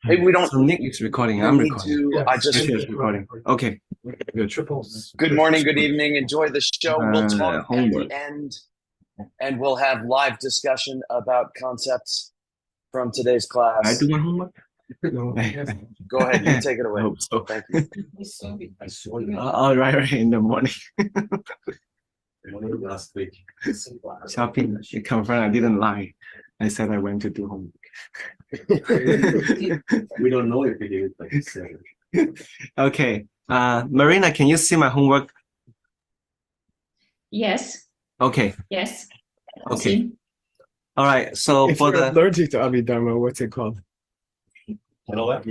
Hey, we don't So Nick is recording. even I'm need recording. to. Yes. I just. Nick is recording. Okay. Good. Good morning, good evening. Enjoy the show. We'll talk at Homework. the end, and we'll have live discussion about concepts from today's I do class. my homework. Go ahead, you take it I away. hope so. Thank you. Right in the morning. Last week. Shopping. You confirm I didn't lie. I said I went to do homework. We don't know if we did it, like you said. Okay. Marina, can you see my homework? Yes, Okay. yes. Okay. See? All right. So If for you're the allergic to Abhidharma, what's it called? You know what?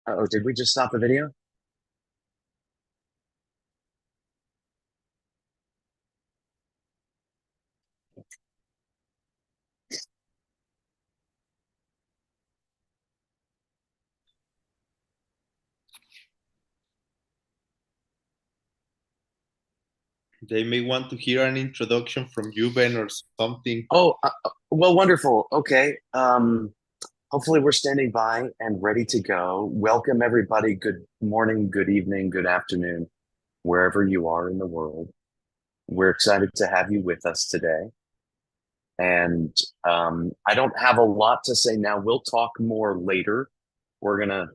Oh, did we just stop the video? They may want to hear an introduction from you, Ben, or something. Oh, well, wonderful. Okay. Hopefully we're standing by and ready to go. Welcome everybody. Good morning, good evening, good afternoon, wherever you are in the world. We're excited to have you with us today. And I don't have a lot to say now. We'll talk more later. We're going to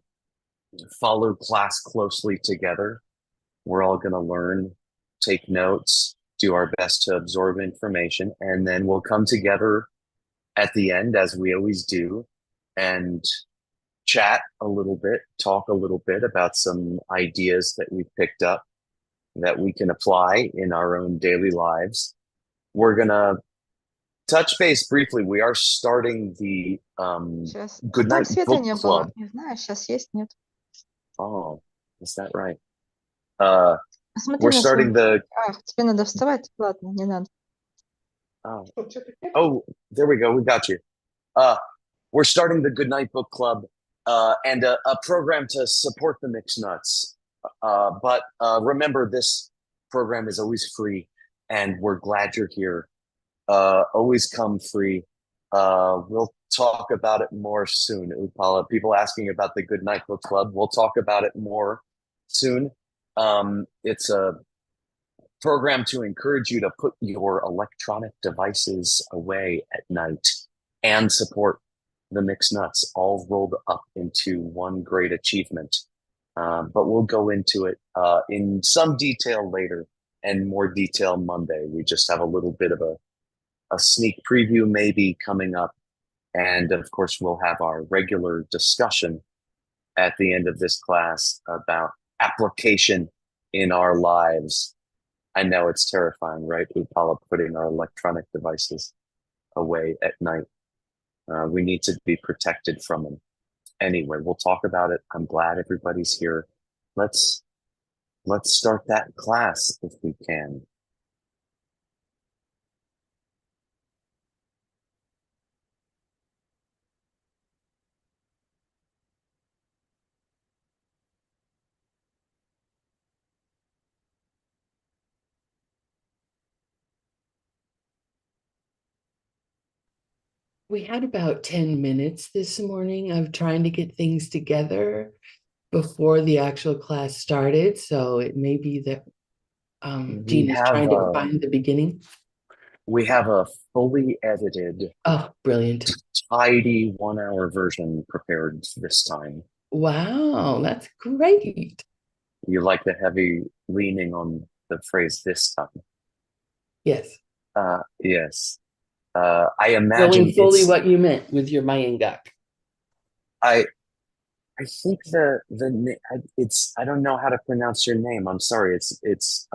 follow class closely together. We're all going to learn, take notes, do our best to absorb information, and then we'll come together at the end, as we always do, and chat a little bit, talk a little bit about some ideas that we've picked up that we can apply in our own daily lives. We're going to touch base briefly. We are starting the Сейчас. Good Там Night света Book не было. Club. Не знаю, сейчас есть, нет. Oh, is that right? Uh, Посмотри we're на starting свой. the. Тебе надо вставать? Ладно, не надо. Oh, oh, there we go. We got you. We're starting the Good Night Book Club and a program to support the Mixed Nuts. But remember, this program is always free, and we're glad you're here. Always come free. We'll talk about it more soon, Upala. People asking about the Good Night Book Club. We'll talk about it more soon. It's a program to encourage you to put your electronic devices away at night and support the Mixed Nuts, all rolled up into one great achievement. But we'll go into it in some detail later and more detail Monday. We just have a little bit of a sneak preview maybe coming up. And of course, we'll have our regular discussion at the end of this class about application in our lives. I know it's terrifying, right? Upala, putting our electronic devices away at night. We need to be protected from them. Anyway, we'll talk about it. I'm glad everybody's here. Let's start that class if we can. We had about 10 minutes this morning of trying to get things together before the actual class started. So it may be that Jean is trying to find the beginning. We have a fully edited, Oh, brilliant. tidy 1 hour version prepared this time. Wow, that's great. You like the heavy leaning on the phrase this time? Yes. Yes. I imagine Knowing fully what you meant with your Mayangak. I think it's I don't know how to pronounce your name. I'm sorry. It's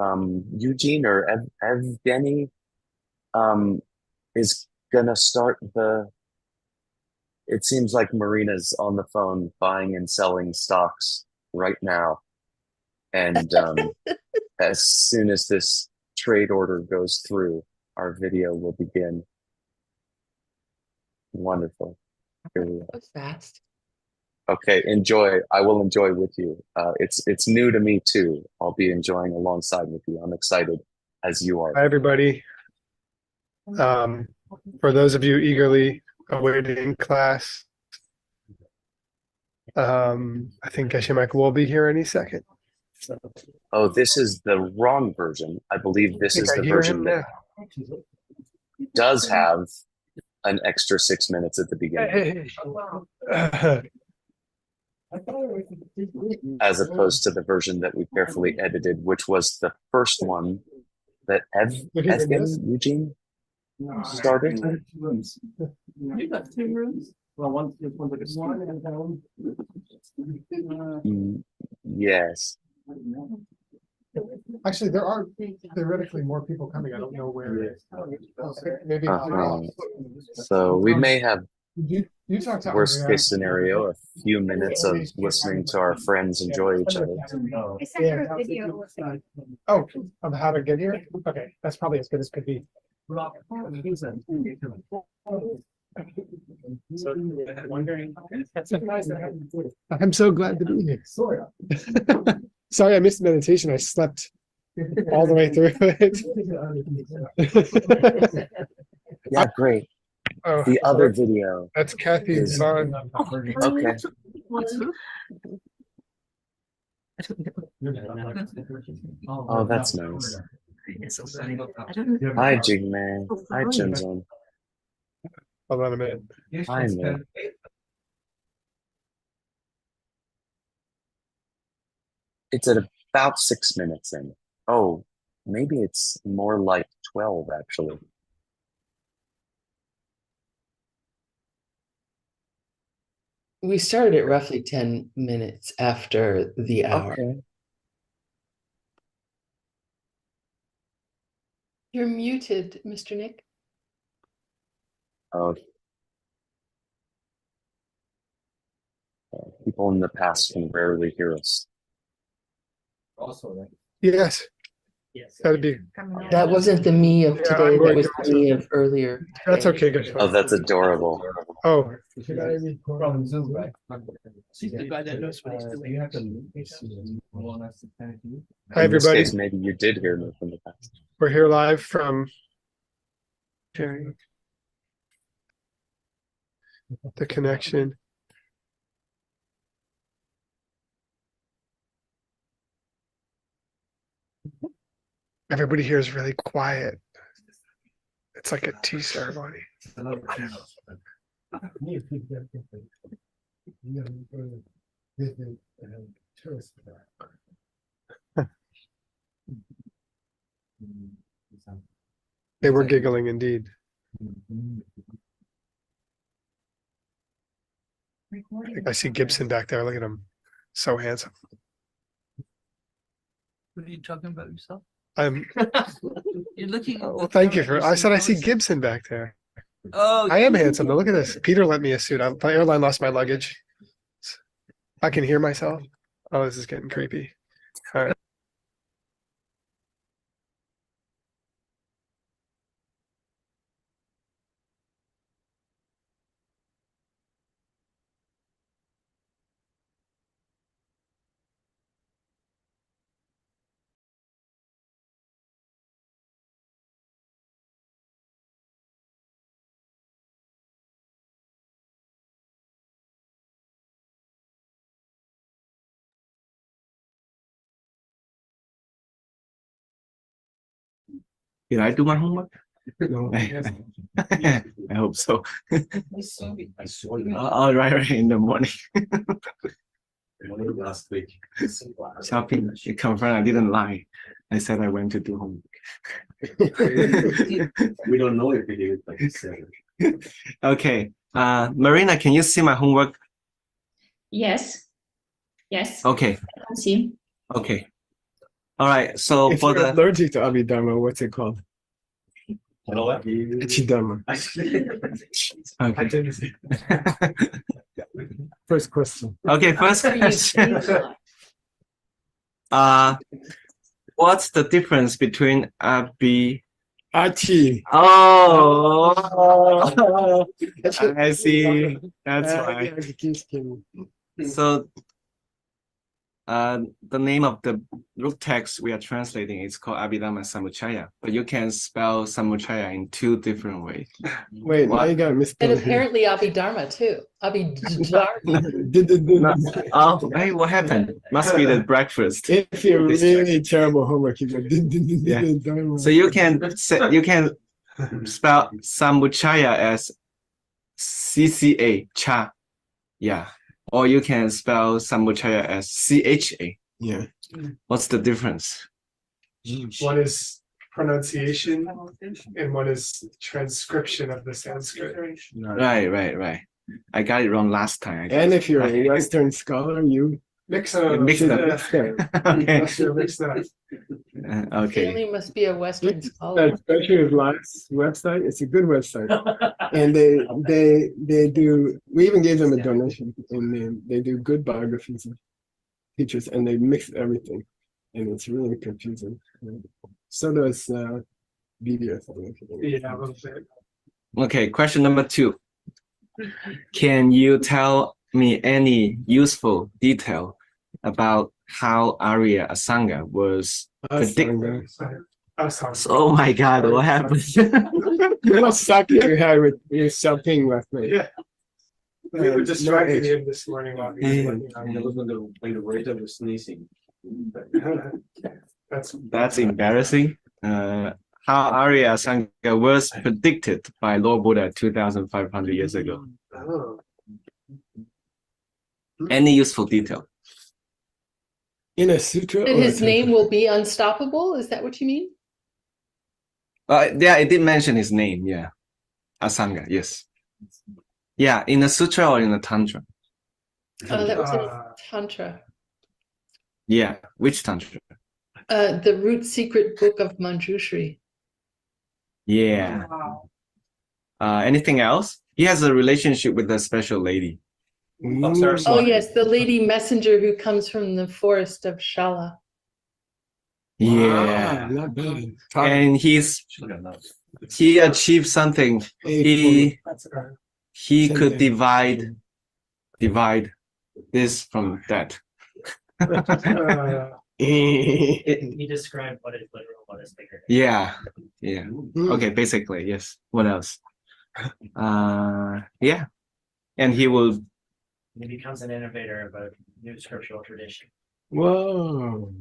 Eugene or Evgeny is gonna start the. It seems like Marina's on the phone buying and selling stocks right now, and as soon as this trade order goes through, our video will begin. Wonderful. Here we are. That was fast. Okay, enjoy. I will enjoy with you. It's new to me too. I'll be enjoying alongside with you. I'm excited as you are. Hi, everybody. For those of you eagerly awaiting class, I think Geshe Michael will be here any second. So, Oh, this is the wrong version. I believe this I is think I the hear version him that now. does have an extra 6 minutes at the beginning, Hey. as opposed to the version that we carefully edited, which was the first one that Eugene started. You got 2 rooms? Well, one and down. Yes. Actually, there are theoretically more people coming. I don't know where. Maybe. So we may have, You talk to worst Andrea. case scenario, a few minutes of listening to our friends enjoy each other. I sent her a video. Oh, of how to get here? Okay, that's probably as good as could be. I'm so glad to be here. Sorry, I missed meditation. I slept all the way through it. Yeah, great. Oh, The other video. that's Kathy's son. Okay. Oh, that's nice. Hi, Jingman. Hi, Xuanzang. Hold on a minute. Hi, man. It's at about 6 minutes in. Oh, maybe it's more like 12, actually. We started at roughly 10 minutes after the hour. Okay. You're muted, Mr. Nick. Oh. People in the past can rarely hear us. Yes, that'd be. That wasn't the me of Yeah, today. I'm going That was to the me of earlier. That's okay, good. Oh, that's adorable. Oh, She's the guy that knows what he's doing. hi, In this everybody. case, maybe you did hear me from the past. We're here live from sharing the connection. Everybody here is really quiet. It's like a tea ceremony. They were giggling indeed. I think I see Gibson back there. Look at him. So handsome. What are you talking about yourself? I'm You're looking. well, thank you for I said I see Gibson back there. Oh, I am handsome. Now look at this. Peter lent me a suit. The airline lost my luggage. I can hear myself. Oh, this is getting creepy. All right. did I do my homework? No. I hope so. I'll write in the morning. Last week. Shopping, she confirmed I didn't lie. I said I went to do homework. We don't know if we did it, like you said. Okay. Marina, can you see my homework? Yes. Yes. Okay. I can see. Okay. All right. So If for you're the allergic to Abhidharma, what's it called? Hello, what? Abhidharma. okay. First question. Okay, first question. What's the difference between Achi. Oh, I see. That's why. So, the name of the root text we are translating is called Abhidharma Samuchaya, but you can spell Samuchaya in two different ways. Wait, now you got And misspelled. apparently Abhidharma too. Abhidharma. No. Oh, hey, what happened? Must be the breakfast. If you're really terrible homework, you go. Yeah. So you can spell Samuchaya as CCA, cha. Yeah. Or you can spell Samuchaya as CHA. Yeah. What's the difference? One is pronunciation and one is transcription of the Sanskrit. Right. I got it wrong last time. I guess. And if you're a Western scholar, you mix it up. Mix it up. Okay. Mix that. Okay. Stanley must be a Western scholar. That's Berkshire's last website. It's a good website, and they do. We even gave them a donation, and they do good biographies of teachers, and they mix everything, and it's really confusing. So does BDS. Yeah, a little bit. Okay. Question number 2. Can you tell me any useful detail about how Arya Asanga was predicted? Oh my God, what happened? What suck you had with your self-ping last night? Yeah. We were distracting him this morning while he was working on I was going to play the rate of sneezing. That's embarrassing. How Arya Asanga was predicted by Lord Buddha 2,500 years ago. Oh. Any useful detail? In a sutra. That or a his name tantra? will be unstoppable? Is that what you mean? Yeah, it did mention his name. Yeah, Asanga. Yes. Yeah, in a sutra or in a tantra. That was in Tantra. Yeah, which tantra? The root secret book of Manjushri. Yeah. Anything else? He has a relationship with a special lady. Oh yes, the lady messenger who comes from the forest of Shala. Yeah. Not bad. And he achieved something. He could divide this from that. He described what is literal, what is figurative. Yeah. Okay, basically, yes. What else? Yeah. And he becomes an innovator of a new scriptural tradition. Whoa.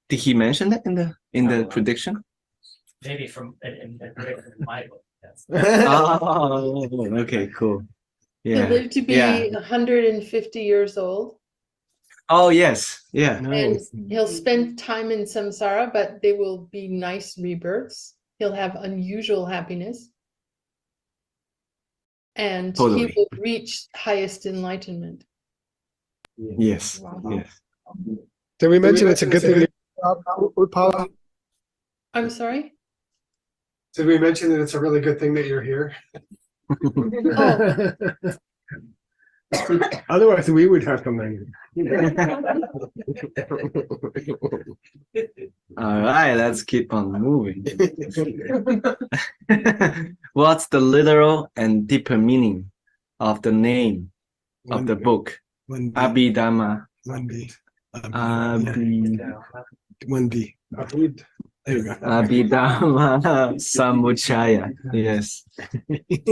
Did he mention that in the prediction? Maybe from in my book. Yes. Oh, okay, cool. Yeah. He lived to be 150 years old. Oh yes, yeah. And he'll spend time in samsara, but they will be nice rebirths. He'll have unusual happiness. And Totally. he will reach highest enlightenment. Yes. Yes. Did we mention it's a good thing? I'm sorry? Did we mention that it's a really good thing that you're here? Otherwise, we would have come in. All right, let's keep on moving. What's the literal and deeper meaning of the name of the book? Abhidharma. 1B. There you go. Abhidharma Samuchaya. Yes.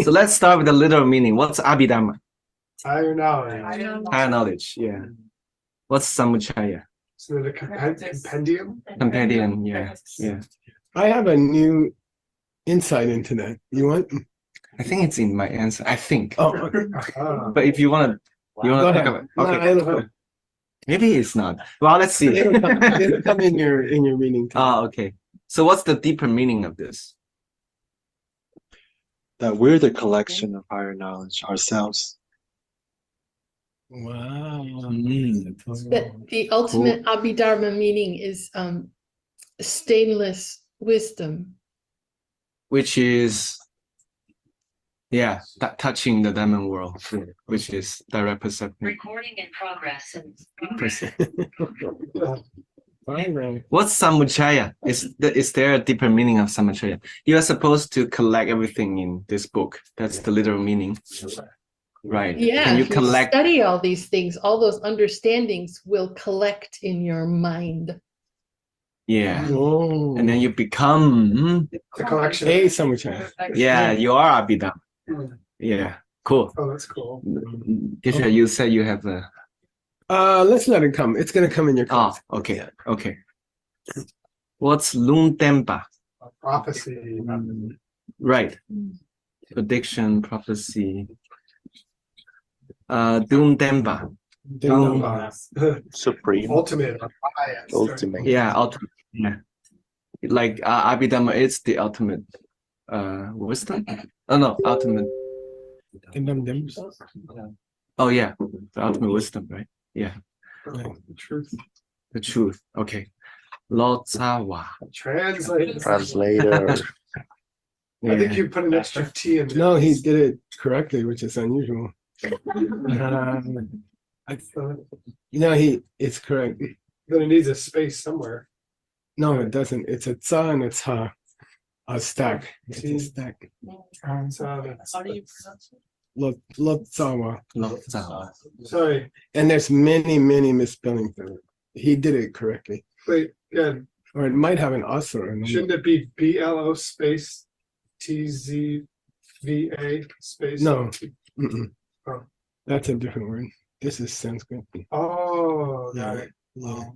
So let's start with the literal meaning. What's Abhidharma? Higher knowledge. Higher knowledge. Yeah. What's Samuchaya? So the compendium. Compendium. Yeah. Yeah. I have a new insight into that. You want? I think it's in my answer. I think. Oh, okay. But if you want to talk about it. Okay. Maybe it's not. Well, let's see. It'll come in your meaning. Oh, okay. So what's the deeper meaning of this? That we're the collection of higher knowledge ourselves. Wow. That the ultimate Abhidharma meaning is stainless wisdom. Which is, touching the diamond world, which is direct perception. Recording in progress. What's Samuchaya? Is there a deeper meaning of Samuchaya? You are supposed to collect everything in this book. That's the literal meaning. Right. Yeah, Can you if you collect? study all these things, all those understandings will collect in your mind. Yeah. Oh. And then you become. The collection. A Samuchaya. Yeah, you are Abhidharma. Yeah. Cool. Oh, that's cool. Geshe, you said you have a. Let's let it come. It's gonna come in your class. Oh, okay. Okay. What's Lumtempa? Prophecy. Right. Prediction, prophecy. Doomtempa. Supreme. Ultimate. Ultimate. Yeah, ultimate. Yeah. Like Abhidharma is the ultimate wisdom. Oh no, ultimate. Oh yeah, the ultimate wisdom, right? Yeah. The truth. The truth. Okay. Lord Sawa. Translator. I think you put an extra T in there. No, he did it correctly, which is unusual. I thought, it's correct. Then it needs a space somewhere. No, it doesn't. It's a tsa and it's ha. A stack. It's a stack. Lotsawa. Sorry. And there's many, many misspellings there. He did it correctly. Wait, yeah. Or it might have an usr. Shouldn't it be BLO space TZVA space? No. Oh. That's a different word. This is Sanskrit. Oh, got it. Yeah.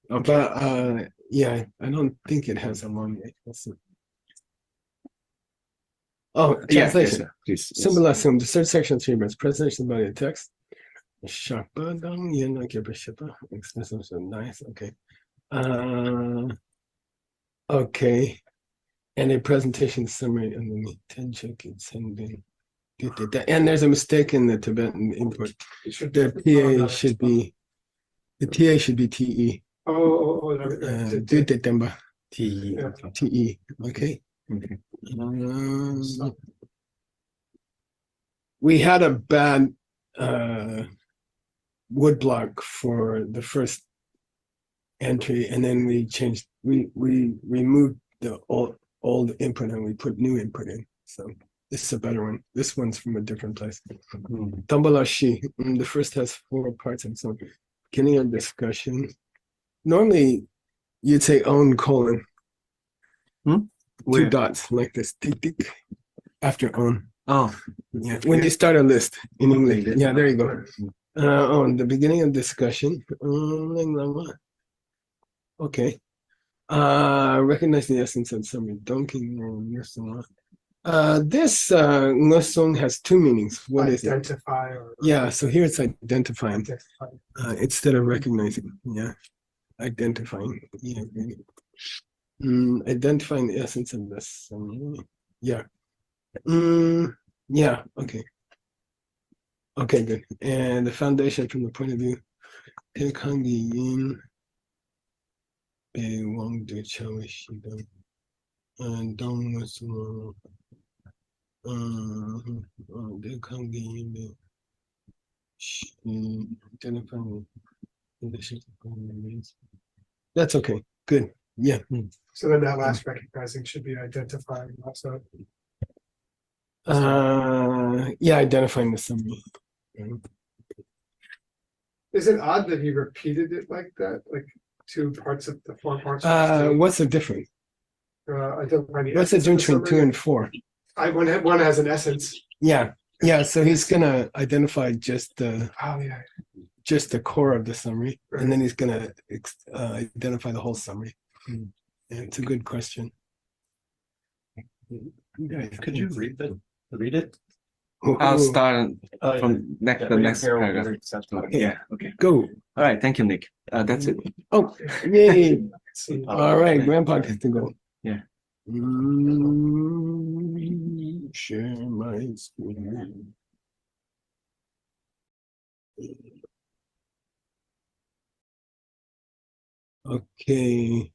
Okay. But yeah, I don't think it has a long name. Oh, translation. Yes, please. Symbol assume the third section of 3 minutes. Presentation body of text. Nice. Okay. Okay. And a presentation summary underneath. 10 check-in sending. And there's a mistake in the Tibetan input. The TA should be TE. TE. TE. Okay. We had a bad wood block for the first entry, and then we removed the old input and we put new input in. So this is a better one. This one's from a different place. Tambalashi. The first has 4 parts and so beginning of discussion. Normally you'd say own colon. 2 dots like this. Tick tick after own. Oh, yeah. When you start a list in English. Yeah, there you go. On the beginning of discussion. Okay. Recognize the essence of summary. Donkey. This ngosong has 2 meanings. What is it? Identify. Yeah, so here it's identifying. Instead of recognizing. Yeah. Identifying. Yeah. Identifying the essence of this. Yeah. Yeah, okay. Okay, good. And the foundation from the point of view. And Dong was that's okay. Good. Yeah. So then that last recognizing should be identifying also. Yeah, identifying the summary. Is it odd that he repeated it like that? Like 2 parts of the 4 parts? What's the difference? What's the difference between 2 and 4? One has an essence. Yeah. Yeah, so he's gonna identify just the just the core of the summary, and then he's gonna identify the whole summary. Yeah, it's a good question. Could you read it? I'll start from the next paragraph. Yeah. Okay. Go. All right. Thank you, Nick. That's it. Oh, yay! All right, Grandpa gets to go. Yeah. Share my screen. Okay.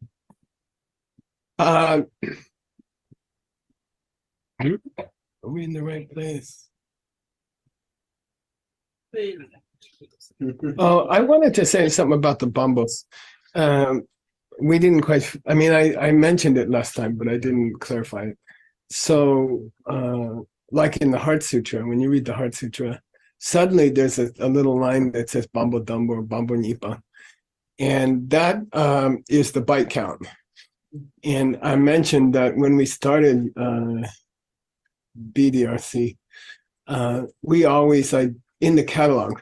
Are we in the right place? Oh, I wanted to say something about the bambos. We didn't quite, I mean, I mentioned it last time, but I didn't clarify it. So, like in the Heart Sutra, when you read the Heart Sutra, suddenly there's a little line that says Bambo Dumbo or Bambo Nipa. And that is the byte count. And I mentioned that when we started BDRC, we always, in the catalog,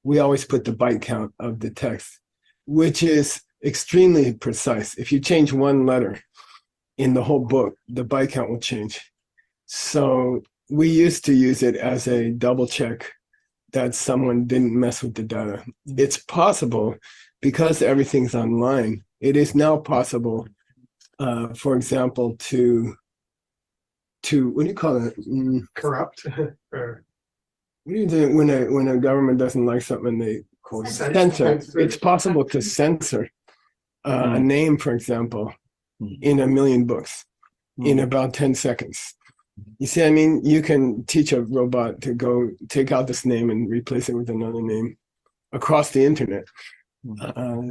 we always put the byte count of the text, which is extremely precise. If you change one letter in the whole book, the byte count will change. So we used to use it as a double check that someone didn't mess with the data. It's possible, because everything's online, it is now possible, for example, to what do you call it? Corrupt or What do you do when a government doesn't like something? They call it censor. It's possible to censor a name, for example, in 1 million books in about 10 seconds. You see, I mean, you can teach a robot to go take out this name and replace it with another name across the internet.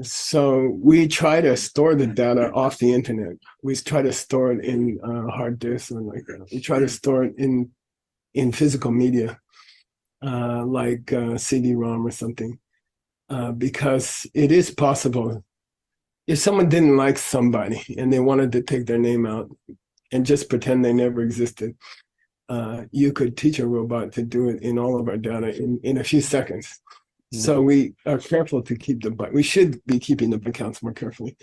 So we try to store the data off the internet. We try to store it in hard disks or like that. We try to store it in physical media, like CD-ROM or something, because it is possible. If someone didn't like somebody and they wanted to take their name out and just pretend they never existed, you could teach a robot to do it in all of our data in a few seconds. So we are careful to keep the byte. We should be keeping the byte counts more carefully.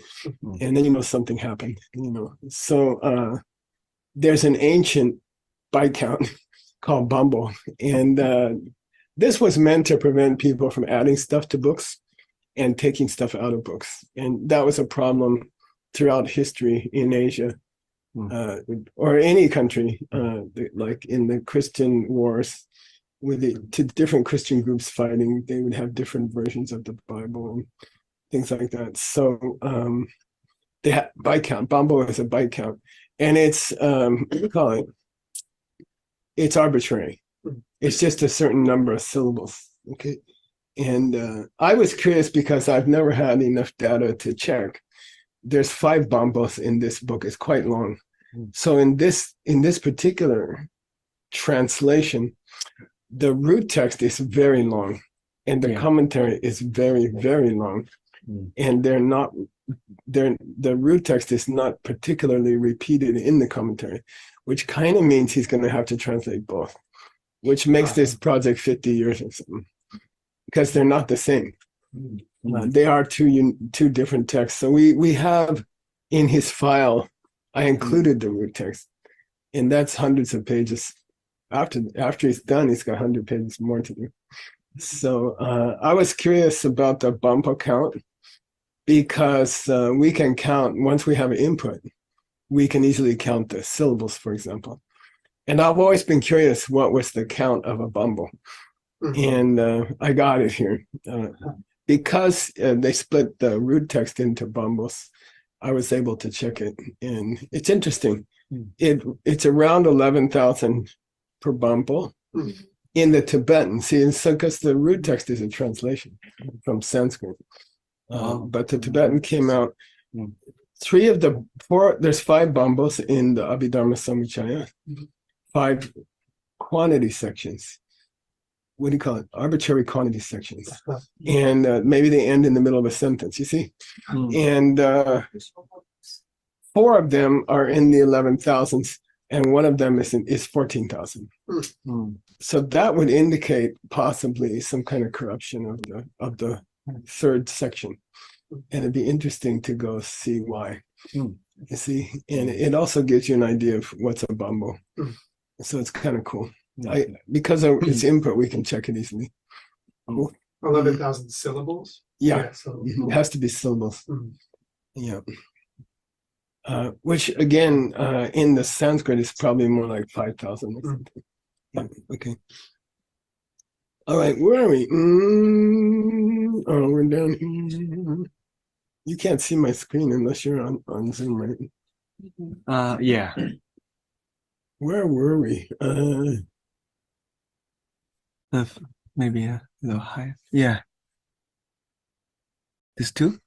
And then something happened, So there's an ancient byte count called Bumble. And this was meant to prevent people from adding stuff to books and taking stuff out of books. And that was a problem throughout history in Asia, or any country, like in the Christian wars, with the different Christian groups fighting, they would have different versions of the Bible and things like that. So they have byte count. Bumble is a byte count. And it's, what do you call it? It's arbitrary. It's just a certain number of syllables, okay? And I was curious because I've never had enough data to check. There's 5 Bambos in this book. It's quite long. So in this particular translation, the root text is very long, and the commentary is very, very long. And the root text is not particularly repeated in the commentary, which kind of means he's going to have to translate both, which makes this project 50 years or something, because they're not the same. They are two different texts. So we have in his file, I included the root text, and that's hundreds of pages. After he's done, he's got 100 pages more to do. So I was curious about the bumper count, because we can count, once we have an input, we can easily count the syllables, for example. And I've always been curious what was the count of a bumble. And I got it here. Because they split the root text into bumbles, I was able to check it. And it's interesting. It's around 11,000 per bumble in the Tibetan. See, so because the root text is a translation from Sanskrit. But the Tibetan came out, 3 of the 4, there's 5 bumbles in the Abhidharma Samuchaya, 5 quantity sections. What do you call it? Arbitrary quantity sections. And maybe they end in the middle of a sentence, you see? And 4 of them are in the 11,000s, and 1 of them is 14,000. So that would indicate possibly some kind of corruption of the 3rd section. And it'd be interesting to go see why. You see? And it also gives you an idea of what's a bumble. So it's kind of cool. Because of its input, we can check it easily. Cool. 11,000 syllables? Yeah, it has to be syllables. Yeah. Which again, in the Sanskrit is probably more like 5,000 or something. Yeah, okay. All right, where are we? Oh, we're down here. You can't see my screen unless you're on Zoom, right? Yeah. Where were we? Maybe a little higher. Yeah. This too?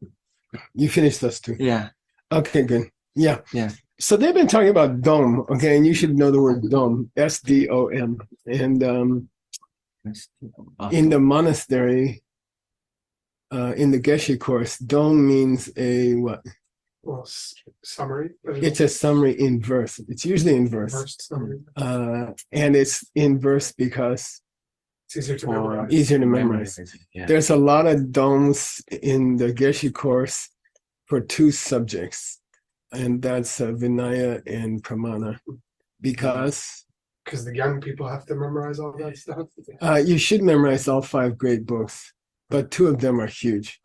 You finished those two. Yeah. Okay, good. Yeah. Yeah. So they've been talking about dome, okay, and you should know the word dome, S-D-O-M. And in the monastery, in the Geshe course, dome means a what? Well, summary. It's a summary in verse. It's usually in verse. First summary. And it's in verse because It's easier to memorize. easier to memorize. Yeah. There's a lot of domes in the Geshe course for two subjects, and that's Vinaya and Pramana, because The young people have to memorize all that stuff. you should memorize all 5 great books, but 2 of them are huge.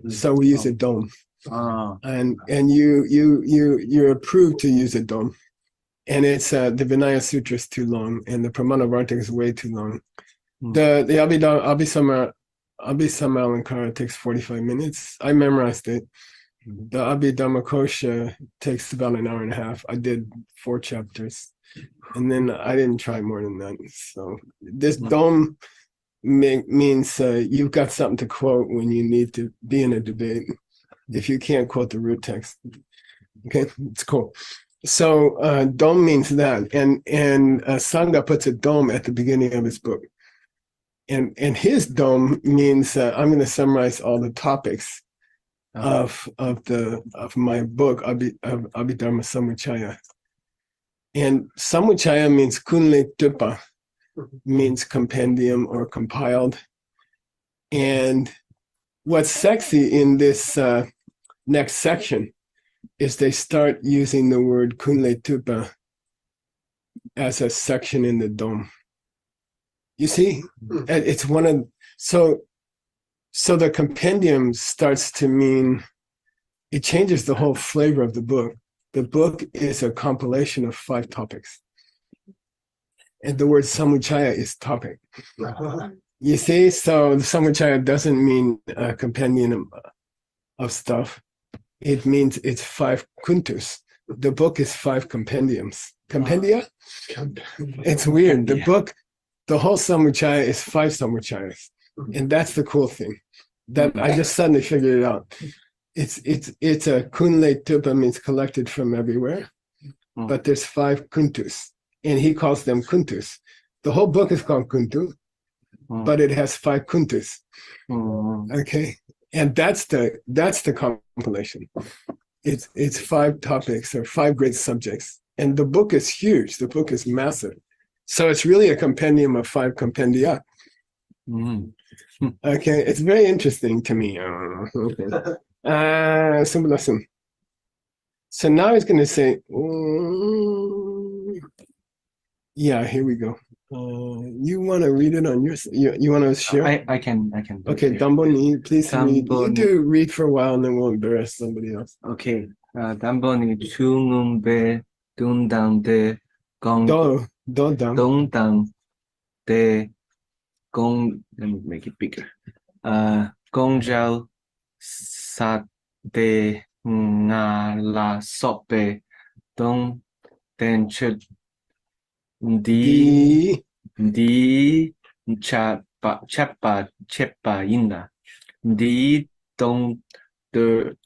So we use a dome, and you're approved to use a dome, and it's the Vinaya Sutra is too long, and the Pramana Vartika is way too long. The Abhidharma Alankara takes 45 minutes. I memorized it. The Abhidharma Kosha takes about an hour and a half. I did 4 chapters, and then I didn't try more than that. So this dome means you've got something to quote when you need to be in a debate. If you can't quote the root text, okay, it's cool. So dome means that, and Asanga puts a dome at the beginning of his book, and his dome means I'm going to summarize all the topics of my book of Abhidharma Samuchaya. And Samuchaya means kunle tupa, means compendium or compiled. And what's sexy in this next section is they start using the word kunle tupa as a section in the dome. You see, it's one of so the compendium starts to mean, it changes the whole flavor of the book. The book is a compilation of 5 topics. And the word samuchaya is topic. You see, so the samuchaya doesn't mean a compendium of stuff. It means it's 5 kuntus. The book is 5 compendiums. Compendia? It's weird. The book, the whole samuchaya is 5 samuchayas. And that's the cool thing. That I just suddenly figured it out. It's a kunle tupa, means collected from everywhere, but there's 5 kuntus, and he calls them kuntus. The whole book is called kuntu, but it has 5 kuntus. Okay, and that's the compilation. It's 5 topics or 5 great subjects, and the book is huge. The book is massive, so it's really a compendium of 5 compendia. Okay, it's very interesting to me. So now he's going to say, yeah, here we go. You want to read it on your, you want to share? I can. Okay, Damboni, please read. You do read for a while and then we'll embarrass somebody else. Okay. Damboni chungumbe dundang gong dongdang de gong. Let me make it bigger. Gongjal sa de nga la sope dong den chut di chapa ina di dong de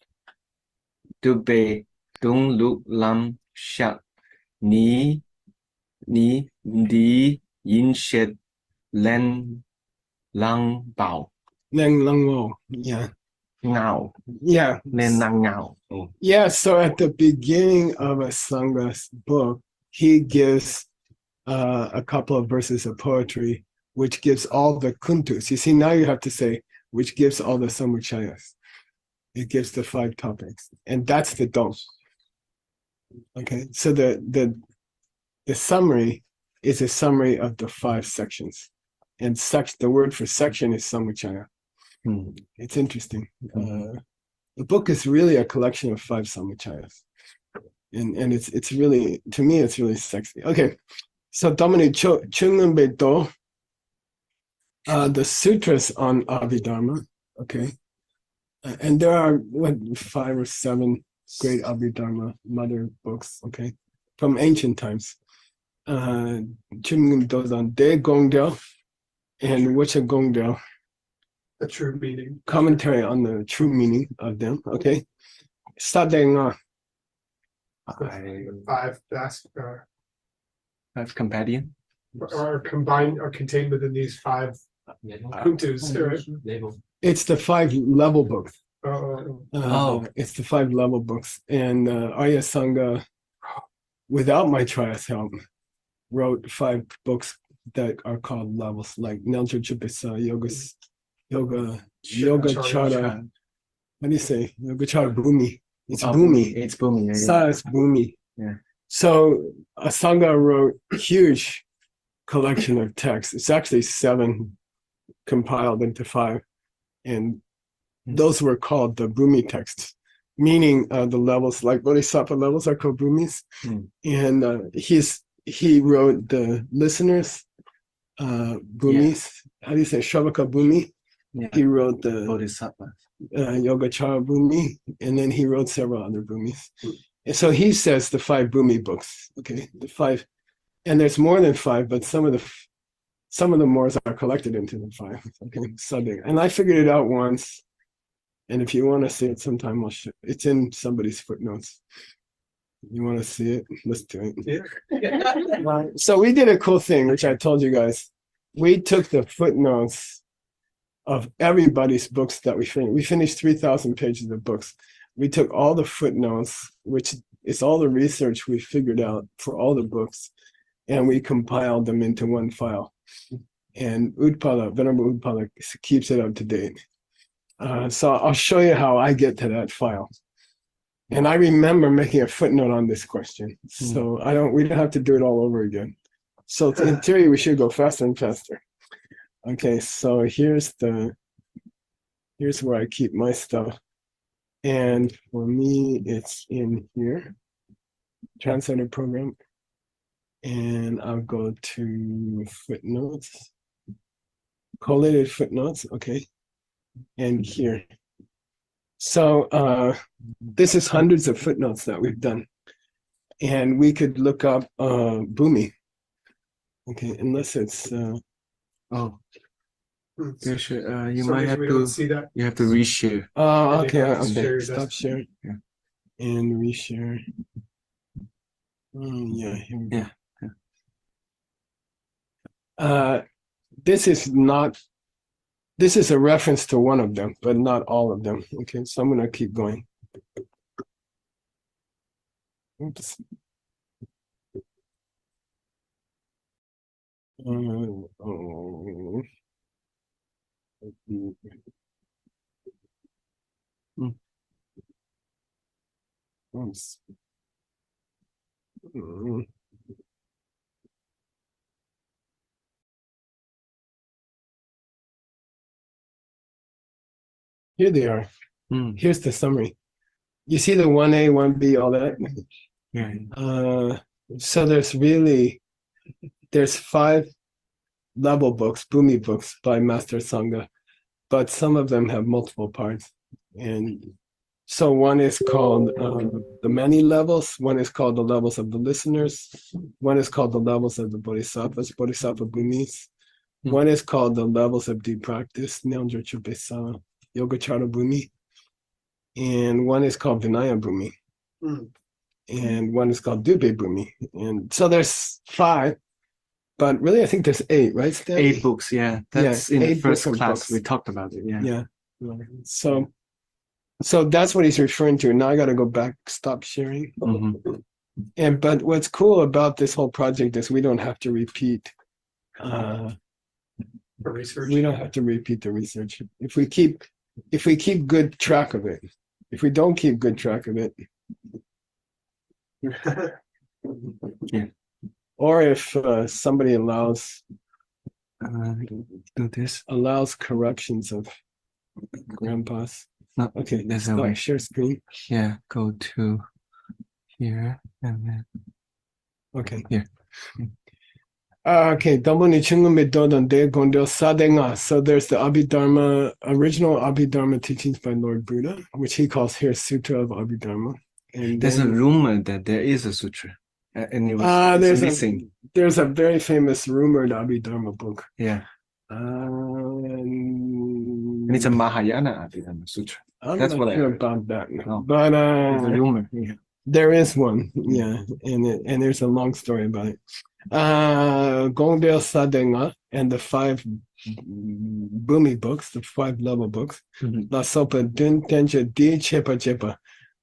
be dong lu lam shat ni di yin shet len lang bao Lang Wo, yeah. ngao. Yeah. Len lang ngao. Yeah, so at the beginning of Asanga's book, he gives a couple of verses of poetry, which gives all the kuntus. You see, now you have to say, which gives all the samuchayas. It gives the 5 topics, and that's the dome. Okay, so the summary is a summary of the 5 sections, and the word for section is samuchaya. It's interesting. The book is really a collection of 5 samuchayas, and it's really, to me, it's really sexy. Okay, so Dominic Chungun Beito, the sutras on Abhidharma. Okay, and there are 5 or 7 great Abhidharma mother books. Okay, from ancient times. Chungun Dozan De Gongdel and Wacha Gongdel. A true meaning. commentary on the true meaning of them. Okay. Sadenga. Five Compendium. are combined are contained within these five kuntus. Right? It's the 5 level books. Oh, It's the 5 level books. And Arya Sangha, without my trias help, wrote 5 books that are called levels, like Nelja Chupisa, Yoga Chara. What do you say? Yoga Chara Bhumi. It's Bhumi. It's Bhumi. Sa is Bhumi. Yeah. So Asanga wrote a huge collection of texts. It's actually 7 compiled into 5. And those were called the Bhumi texts, meaning the levels, like Bodhisattva levels are called Bhumis. And he wrote the listeners, Bhumis. How do you say? Shavaka Bhumi. Yeah. He wrote the Bodhisattva. Yogacara Bhumi, and then he wrote several other Bhumis. And so he says the 5 Bhumi books. Okay, the 5, and there's more than 5, but some of the mores are collected into the 5. Okay, subbing. And I figured it out once. And if you want to see it sometime, I'll show it's in somebody's footnotes. You want to see it? Let's do it. yeah. So we did a cool thing, which I told you guys. We took the footnotes of everybody's books that we finished. We finished 3,000 pages of books. We took all the footnotes, which is all the research we figured out for all the books, and we compiled them into one file. And Udpala, Venerable Udpala, keeps it up to date. So I'll show you how I get to that file. And I remember making a footnote on this question. So we don't have to do it all over again. So in theory, we should go faster and faster. Okay, so here's where I keep my stuff. And for me, it's in here, translated program. And I'll go to footnotes, collated footnotes, okay. And here. So this is hundreds of footnotes that we've done. And we could look up Bhumi. Okay, unless it's you might have to see that. you have to reshare. Okay, Share okay. your Stop desktop. sharing. Yeah. And reshare. Yeah, here we go. Yeah. This is a reference to one of them, but not all of them. Okay, so I'm gonna keep going. Oops. Oops. Here they are. Here's the summary. You see the 1A, 1B, all that? Yeah. So there's 5 level books, Bhumi books by Master Sangha, but some of them have multiple parts. And so one is called the many levels, one is called the levels of the listeners, one is called the levels of the Bodhisattvas, Bodhisattva Bhumis, one is called the levels of deep practice, Nyanja Chupesa, Yogacara Bhumi, and one is called Vinaya Bhumi, and one is called Dubhe Bhumi. And so there's 5, but really I think there's 8, right, Stan? 8 books, yeah. That's in the 8 first different class. books. We talked about it, yeah. Yeah. So that's what he's referring to. Now I got to go back, stop sharing. But what's cool about this whole project is we don't have to repeat. The research. We don't have to repeat the research. If we keep good track of it. If we don't keep good track of it. Yeah. Or if somebody allows do this. Allows corrections of grandpas. No, okay, there's a way. Share screen. Yeah, go to here and then okay. Here. Okay, so there's the Abhidharma, original Abhidharma teachings by Lord Buddha, which he calls here Sutra of Abhidharma. And there's a rumor that there is a sutra, and it was missing. There's a very famous rumored Abhidharma book. Yeah. And it's a Mahayana Abhidharma Sutra. I'm That's not what I sure heard. about that, Oh. but It's a rumor. Yeah. there is one, yeah, and there's a long story about it. Gongdale Sadenga and the 5 Bumi books, the 5 level books. La Sopa Dun Tenja Di Chepa Chepa.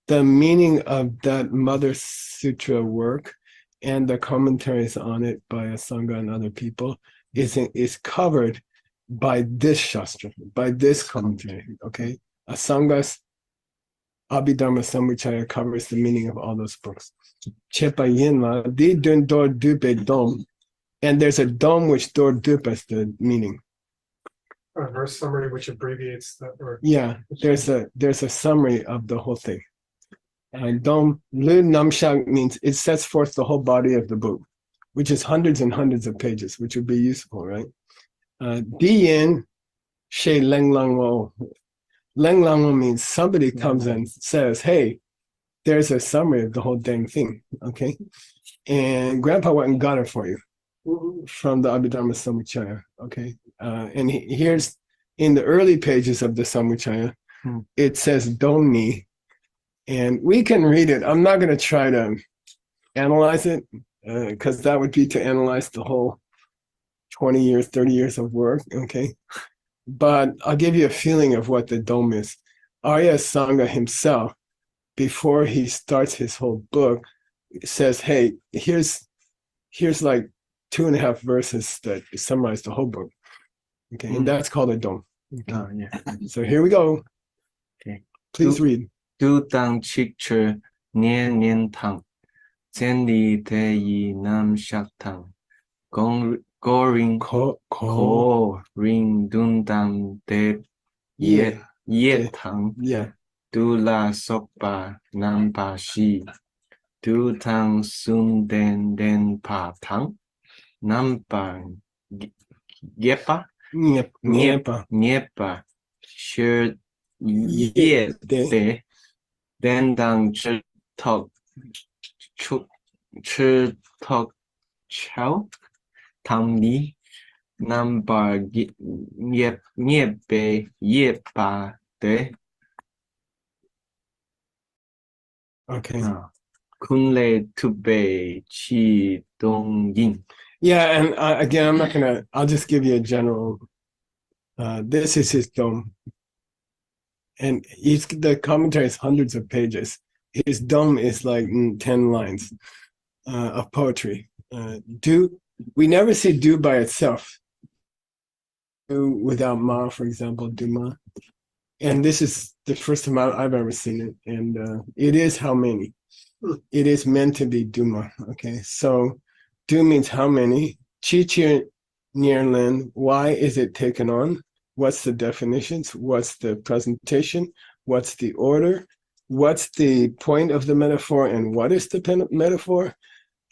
The meaning of that Mother Sutra work and the commentaries on it by Asanga and other people is covered by this Shastra, by this commentary. Okay, Asanga's Abhidharma Samuchaya covers the meaning of all those books. Chepa Yinla, Di Dun Dor Dupe Dom, and there's a dom which Dor Dupe is the meaning. A verse summary which abbreviates that or Yeah, there's a summary of the whole thing. Dom Lu Namshak means it sets forth the whole body of the book, which is hundreds and hundreds of pages, which would be useful, right? Diyin She Leng Lang Wo. Leng Lang Wo means somebody comes and says, hey, there's a summary of the whole dang thing, okay? And Grandpa went and got it for you from the Abhidharma Samuchaya, okay? And here's, in the early pages of the Samuchaya, it says Dongni, and we can read it. I'm not going to try to analyze it, because that would be to analyze the whole 20 years, 30 years of work, okay? But I'll give you a feeling of what the dome is. Arya Asanga himself, before he starts his whole book, says, hey, here's like 2.5 verses that summarize the whole book. Okay, and that's called a dome. Okay. Oh, yeah. So here we go. Okay. Please read. Du Dang Chikcher Nian Nian Tang, Zenli Te Yi Nam Shak Tang, Goring Ko Ring Dun Dang De Ye Tang, Yeah. Du La Sokpa Nam Pa Shi, Du Tang Sun Den Pa Tang, Nam Pa Yepa, Niepa, Sure Ye De, Den Dang Chi Tok Chow, Tam Ni, Nam Pa Niepe Yepa De. Okay. Kunle Tube Chi Dong Yin. Yeah, and again, I'm not gonna. I'll just give you a general. This is his dome, and the commentary is hundreds of pages. His dome is like 10 lines of poetry. We never see do by itself. Do without ma, for example, do ma. And this is the first time I've ever seen it, and it is how many. It is meant to be duma. Okay, so du means how many. Chi chi nierlin. Why is it taken on? What's the definitions? What's the presentation? What's the order? What's the point of the metaphor? And what is the metaphor?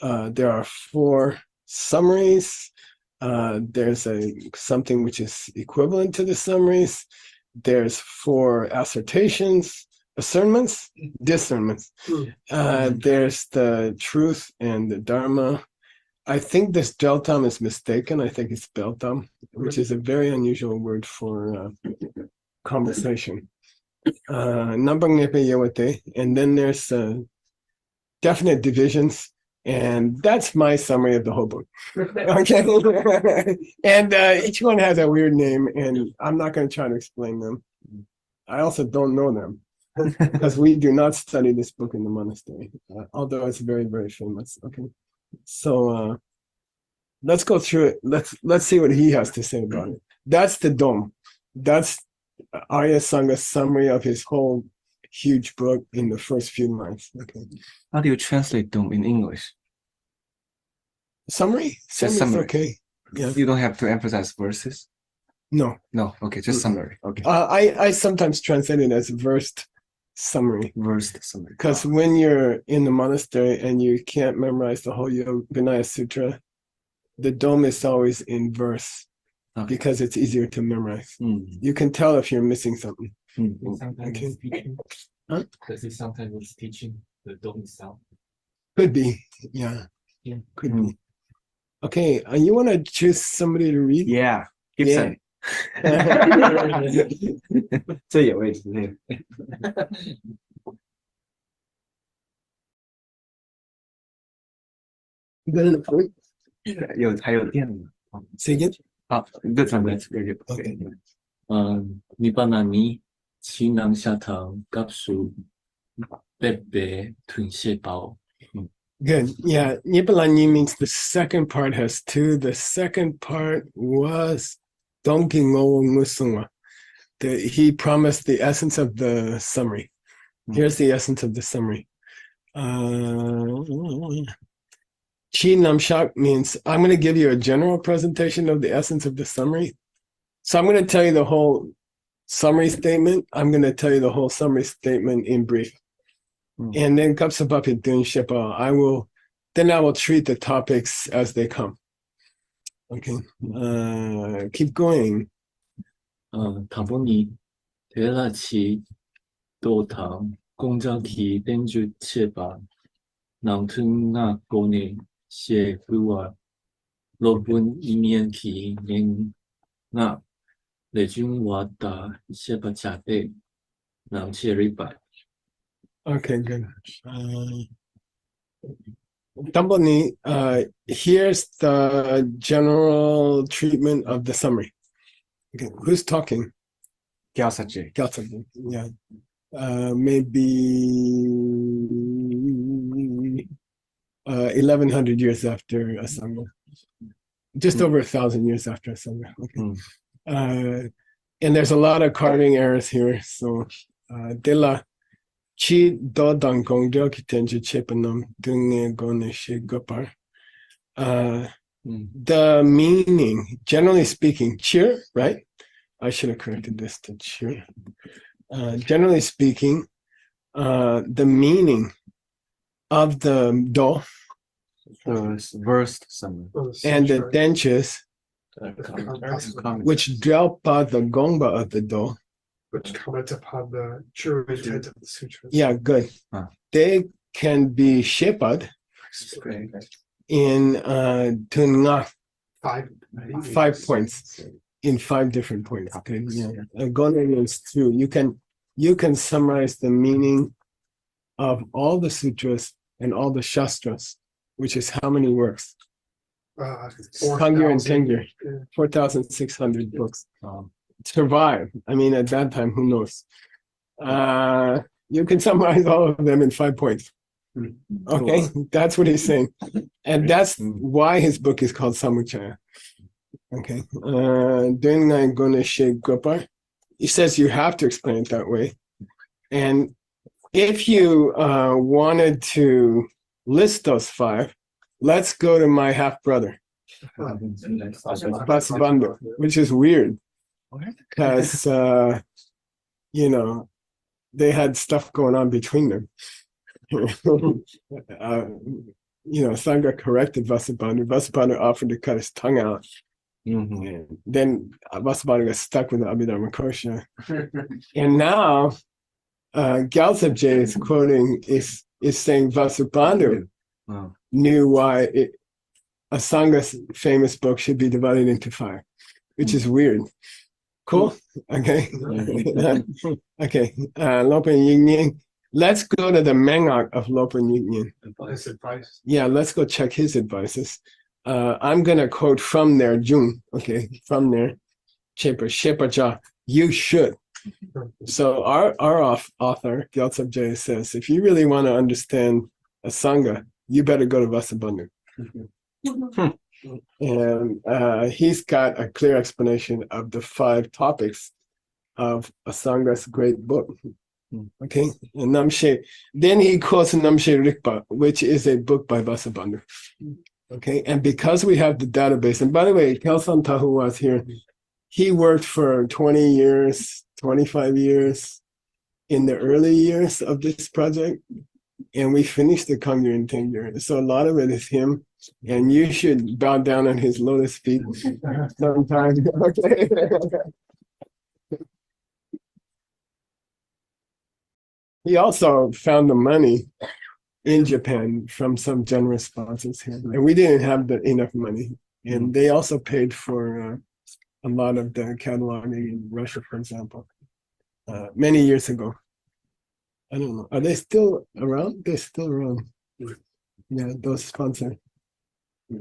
There are 4 summaries. There's something which is equivalent to the summaries. There's 4 assertions, discernments. There's the truth and the Dharma. I think this Gyaltsab is mistaken. I think it's Beltam, which is a very unusual word for conversation. And then there's definite divisions. And that's my summary of the whole book. Okay. And each one has a weird name, and I'm not going to try to explain them. I also don't know them because we do not study this book in the monastery, although it's very, very famous. Okay. So let's go through it. Let's see what he has to say about it. That's the dome. That's Arya Sanga's summary of his whole huge book in the first few lines. Okay. How do you translate dome in English? Summary? Just summary. Okay. Yeah. You don't have to emphasize verses? No. Okay, just summary. Okay. I sometimes translate it as versed summary. Versed summary. Because when you're in the monastery and you can't memorize the whole Yoganaya Sutra, the dome is always in verse because it's easier to memorize. You can tell if you're missing something. Sometimes teaching. Huh? Does it sometimes teaching the dome itself? Could be. Yeah. Yeah. Could be. Okay. You want to choose somebody to read? Yeah. Gibson. 这也会之类的。还有电呢。Say again? 好，这转来这个就可以了。니바나니 진앙샤탕 값수 빼빼 둔세바오. Good. Yeah. Nipalani means the second part has two. The second part was Donkingo Musungwa. He promised the essence of the summary. Here's the essence of the summary. Chi Namshak means I'm going to give you a general presentation of the essence of the summary. So I'm going to tell you the whole summary statement. I'm going to tell you the whole summary statement in brief. And then Kapsabapi Dun Shepa, I will treat the topics as they come. Okay. Keep going. 다보니 대라치 또당 공자기 땡주 체바 낭튼나 고네 셰그와 로분 이면기 맹나 레중와다 셰바자베 낭체리바. Okay, good. Tamboni, here's the general treatment of the summary. Okay, who's talking? Gyaltsab. Gyaltsab, yeah. Maybe 1100 years after Asanga. Just over 1,000 years after Asanga. Okay. And there's a lot of carving errors here. So, Dela Chi do dang gong deo ki tenju chepanam dunge gone she gopar. The meaning, generally speaking, cheer, right? I should have corrected this to cheer. Generally speaking, the meaning of the do Versed summary. and the denches, which dwell by the gongba of the do, which comment upon the true intent of the sutras. yeah, good. They can be shepad in Tunga 5 points, in 5 different points. Okay, yeah. Gona is 2. You can summarize the meaning of all the sutras and all the shastras, which is how many works? Kangyur and Tengyur, 4,600 books. Survive. I mean, at that time, who knows? You can summarize all of them in 5 points. Okay, that's what he's saying. And that's why his book is called Samuchaya. Okay. He says you have to explain it that way. And if you wanted to list those 5, let's go to my half-brother, Vasubandhu, which is weird. Because, they had stuff going on between them. Sangha corrected Vasubandhu. Vasubandhu offered to cut his tongue out. And then Vasubandhu got stuck with the Abhidharma Kosha. And now, Gyaltsab is quoting, is saying Vasubandhu knew why Asanga's famous book should be divided into 5, which is weird. Cool. Okay. Okay. Lopan Yignying. Let's go to the Mengak of Lopan Yignying. His advice. Yeah, let's go check his advices. I'm gonna quote from there, Jung. Okay, from there. Shepa, you should. So our author, Gyaltsab says, if you really want to understand Asanga, you better go to Vasubandhu. And he's got a clear explanation of the 5 topics of Asanga's great book. Okay, and Namshe. Then he quotes Namshe Rikpa, which is a book by Vasubandhu. Okay, and because we have the database, and by the way, Kelsan Tahu was here. He worked for 20 years, 25 years in the early years of this project, and we finished the Kangyur and Tengyur. So a lot of it is him. And you should bow down on his lotus feet sometime. Okay. He also found the money in Japan from some generous sponsors here. And we didn't have enough money. And they also paid for a lot of the cataloging in Russia, for example, many years ago. I don't know. Are they still around? They're still around. Yeah, those sponsors.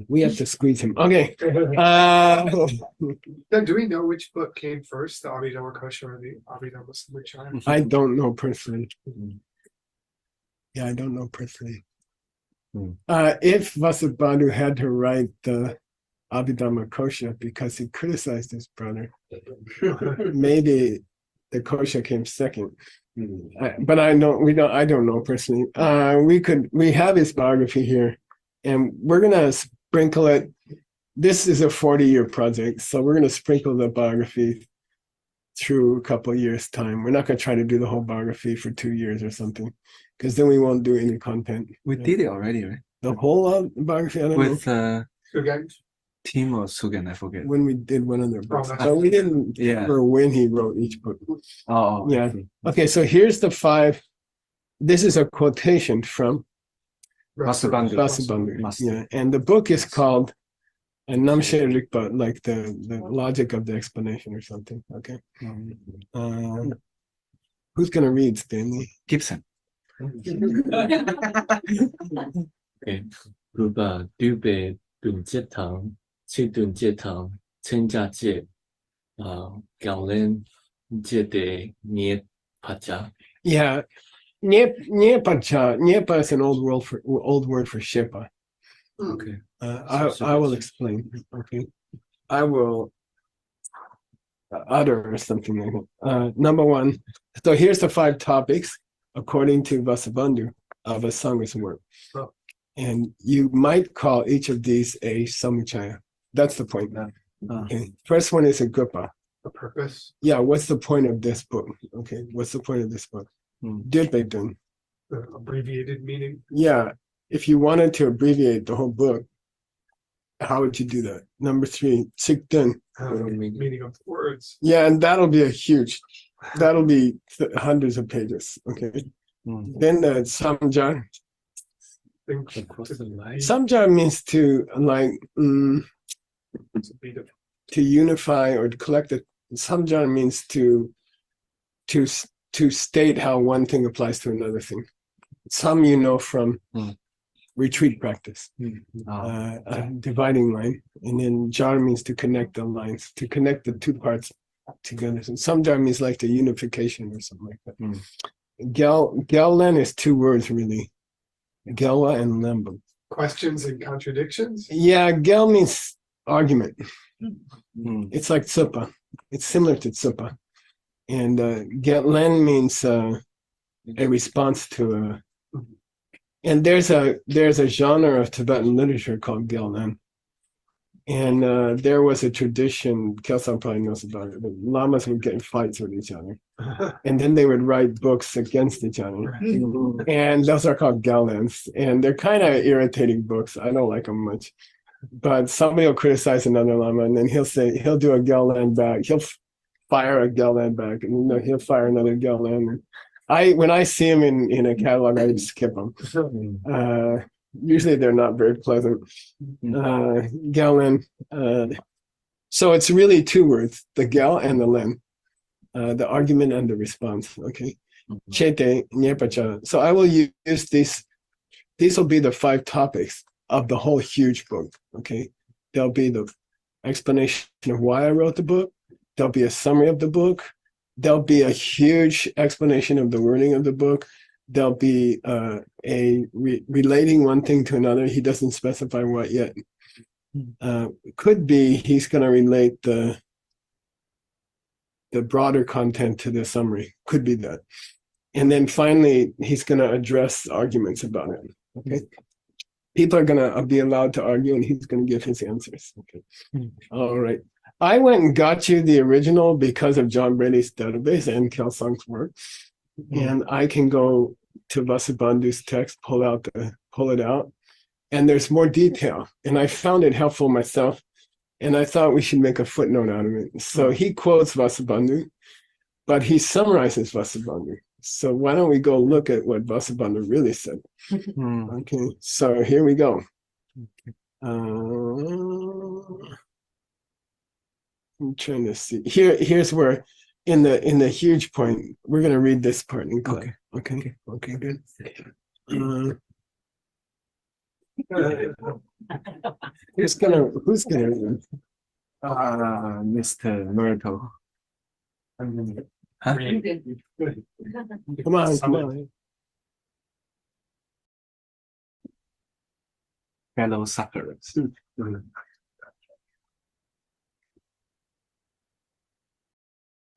We have to squeeze him. Okay. Then do we know which book came first, the Abhidharma Kosha or the Abhidharma Samuchaya? I don't know personally. Yeah, I don't know personally. If Vasubandhu had to write the Abhidharma Kosha because he criticized his brother, maybe the Kosha came second. But I don't know personally. We have his biography here, and we're gonna sprinkle it. This is a 40-year project, so we're gonna sprinkle the biography through a couple of years' time. We're not gonna try to do the whole biography for 2 years or something, because then we won't do any content. We did it already, right? The whole biography, I don't With know. Tim or Sugan, I forget. When we did one of their books, that's but we didn't remember when he wrote each book. Oh, Yeah. Okay, so here's the 5. This is a quotation from Vasubandhu. Yeah, and the book is called Namshe Rikpa, like the logic of the explanation or something. Okay. Who's gonna read, Stanley? Gibson. Okay. Rupa Dube Dunjetang, Chidunjetang, Chenjaje, Galen Jede Niet Pacha. Yeah. Niepacha. Niepa is an old word for Shepa. Okay. I will explain. Okay. I will utter or something like that. Number 1. So here's the 5 topics according to Vasubandhu of Asanga's work. And you might call each of these a Samuchaya. That's the point. Okay. First one is a Gupa. The purpose. Yeah, what's the point of this book? Okay, what's the point of this book? Dilpedun. The abbreviated meaning. Yeah, if you wanted to abbreviate the whole book, how would you do that? Number 3, Sikdun. Meaning of the words. Yeah, and that'll be hundreds of pages. Okay. Then the Samjar. Samjar means to to unify or to collect it. Samjar means to state how one thing applies to another thing. Some from retreat practice, dividing line, and then jar means to connect the lines, to connect the 2 parts together. So Samjar means like the unification or something like that. Gyallen is 2 words really. Gelwa and Lemba. Questions and contradictions? Yeah, Gel means argument. It's like Tsupa. It's similar to Tsupa. And Gyallen means a response to and there's a genre of Tibetan literature called Gyallen. And there was a tradition, Gyaltsab probably knows about it, the lamas would get in fights with each other. And then they would write books against each other. And those are called Gyallens. And they're kind of irritating books. I don't like them much. But somebody will criticize another lama, and then he'll do a Gyallen back. He'll fire a Gyallen back, and he'll fire another Gyallen. When I see them in a catalog, I just skip them. Usually they're not very pleasant. Gyallen. So it's really 2 words, the Gyal and the Len, the argument and the response. Okay. Chete, Nyepacha. So I will use these. These will be the 5 topics of the whole huge book. Okay. There'll be the explanation of why I wrote the book. There'll be a summary of the book. There'll be a huge explanation of the wording of the book. There'll be relating one thing to another. He doesn't specify what yet. Could be he's going to relate the broader content to the summary. Could be that. And then finally, he's going to address arguments about it. Okay. People are going to be allowed to argue, and he's going to give his answers. Okay. All right. I went and got you the original because of John Brady's database and Gyaltsab's work. And I can go to Vasubandhu's text, pull it out, and there's more detail. And I found it helpful myself, and I thought we should make a footnote out of it. So he quotes Vasubandhu, but he summarizes Vasubandhu. So why don't we go look at what Vasubandhu really said? Okay, so here we go. I'm trying to see. Here's where in the huge point, we're gonna read this part in class. Okay, good. Who's gonna Mr. Myrtle. Huh? come on. Fellow sufferers.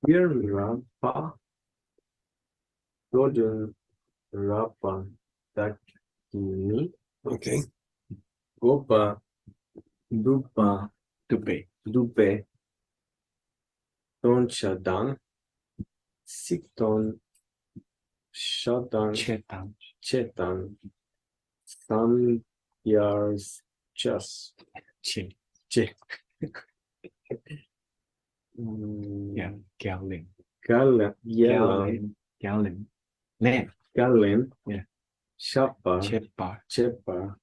Dear Rapa, Golden Rapa Dakini, Okay. Gopa Dupa Dupe Don Shadang, Sikton Shadang Chetan, some years just Che. Yeah, Galen. Galen, Yeah. Shapa, Chepa.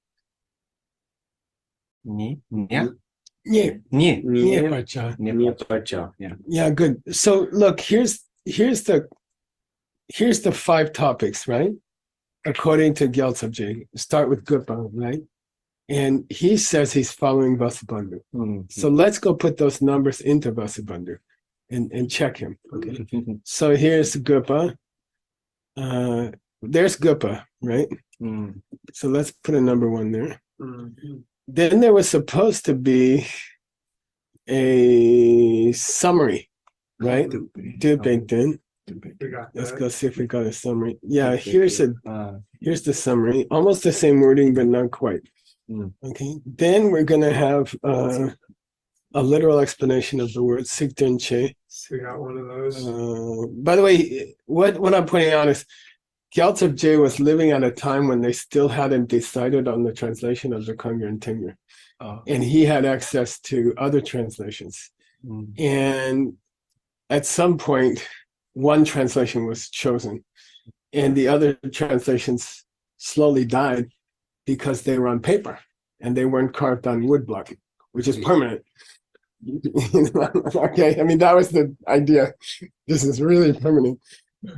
Ni. Yeah. Niepacha. Yeah, good. So look, here's the 5 topics, right? According to Gyaltsab. Start with Gupa, right? And he says he's following Vasubandhu. So let's go put those numbers into Vasubandhu and check him. Okay. So here's Gupa. There's Gupa, right? So let's put a number 1 there. Then there was supposed to be a summary, right? Dupington. Let's go see if we got a summary. Yeah, here's the summary. Almost the same wording, but not quite. Okay. Then we're gonna have a literal explanation of the word Sikten Che. We got one of those. By the way, what I'm pointing out is Gyaltsab was living at a time when they still hadn't decided on the translation of the Kangyo and Tengyo. And he had access to other translations. And at some point, one translation was chosen, and the other translations slowly died because they were on paper and they weren't carved on woodblock, which is permanent. Okay, I mean, that was the idea. This is really permanent.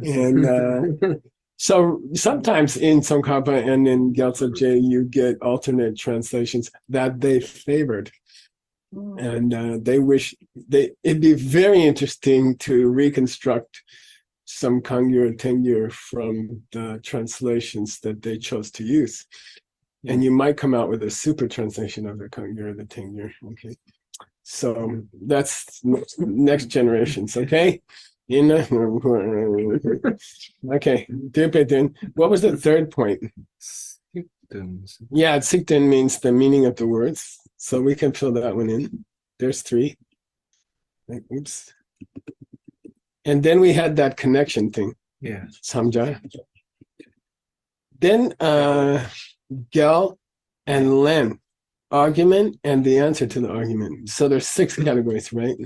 And so sometimes in Tsongkhapa and in Gyaltsab, you get alternate translations that they favored. And it'd be very interesting to reconstruct some Kangyo and Tengyo from the translations that they chose to use. And you might come out with a super translation of the Kangyo or the Tengyo. Okay. So that's next generations, okay? Okay. What was the 3rd point? Yeah, Sikten means the meaning of the words. So we can fill that one in. There's 3. Oops. And then we had that connection thing. Yeah. Samja. Then Gyal and Len. Argument and the answer to the argument. So there's 6 categories, right?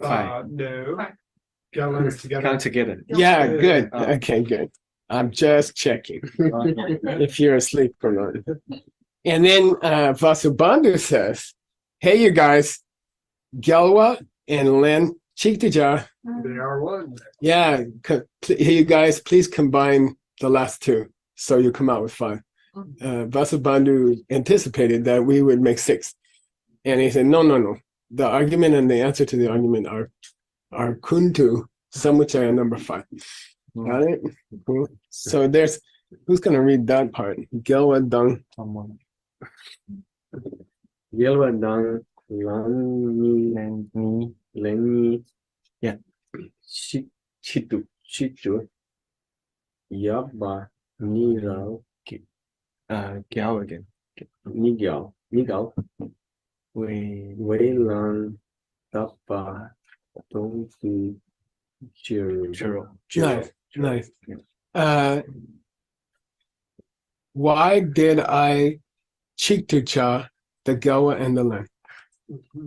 5. No. Gyal together. Count together. Yeah, good. Okay, good. I'm just checking if you're asleep or not. And then Vasubandhu says, hey, you guys, Gyalwa and Len Chiktija. They are one. Yeah, hey, you guys, please combine the last 2. So you come out with 5. Vasubandhu anticipated that we would make 6. And he said, no. The argument and the answer to the argument are Kuntu Samuchaya number 5. Got it? Cool. So there's, who's going to read that part? Gyalwa Dang. Gyalwa Dang Lenni. Yeah. Chitu. Yabba Nirao. Gyal again. Nigao. Weilan Tapa Dongsi Chiro. Nice. Why did I Chiktucha the Gyalwa and the Len?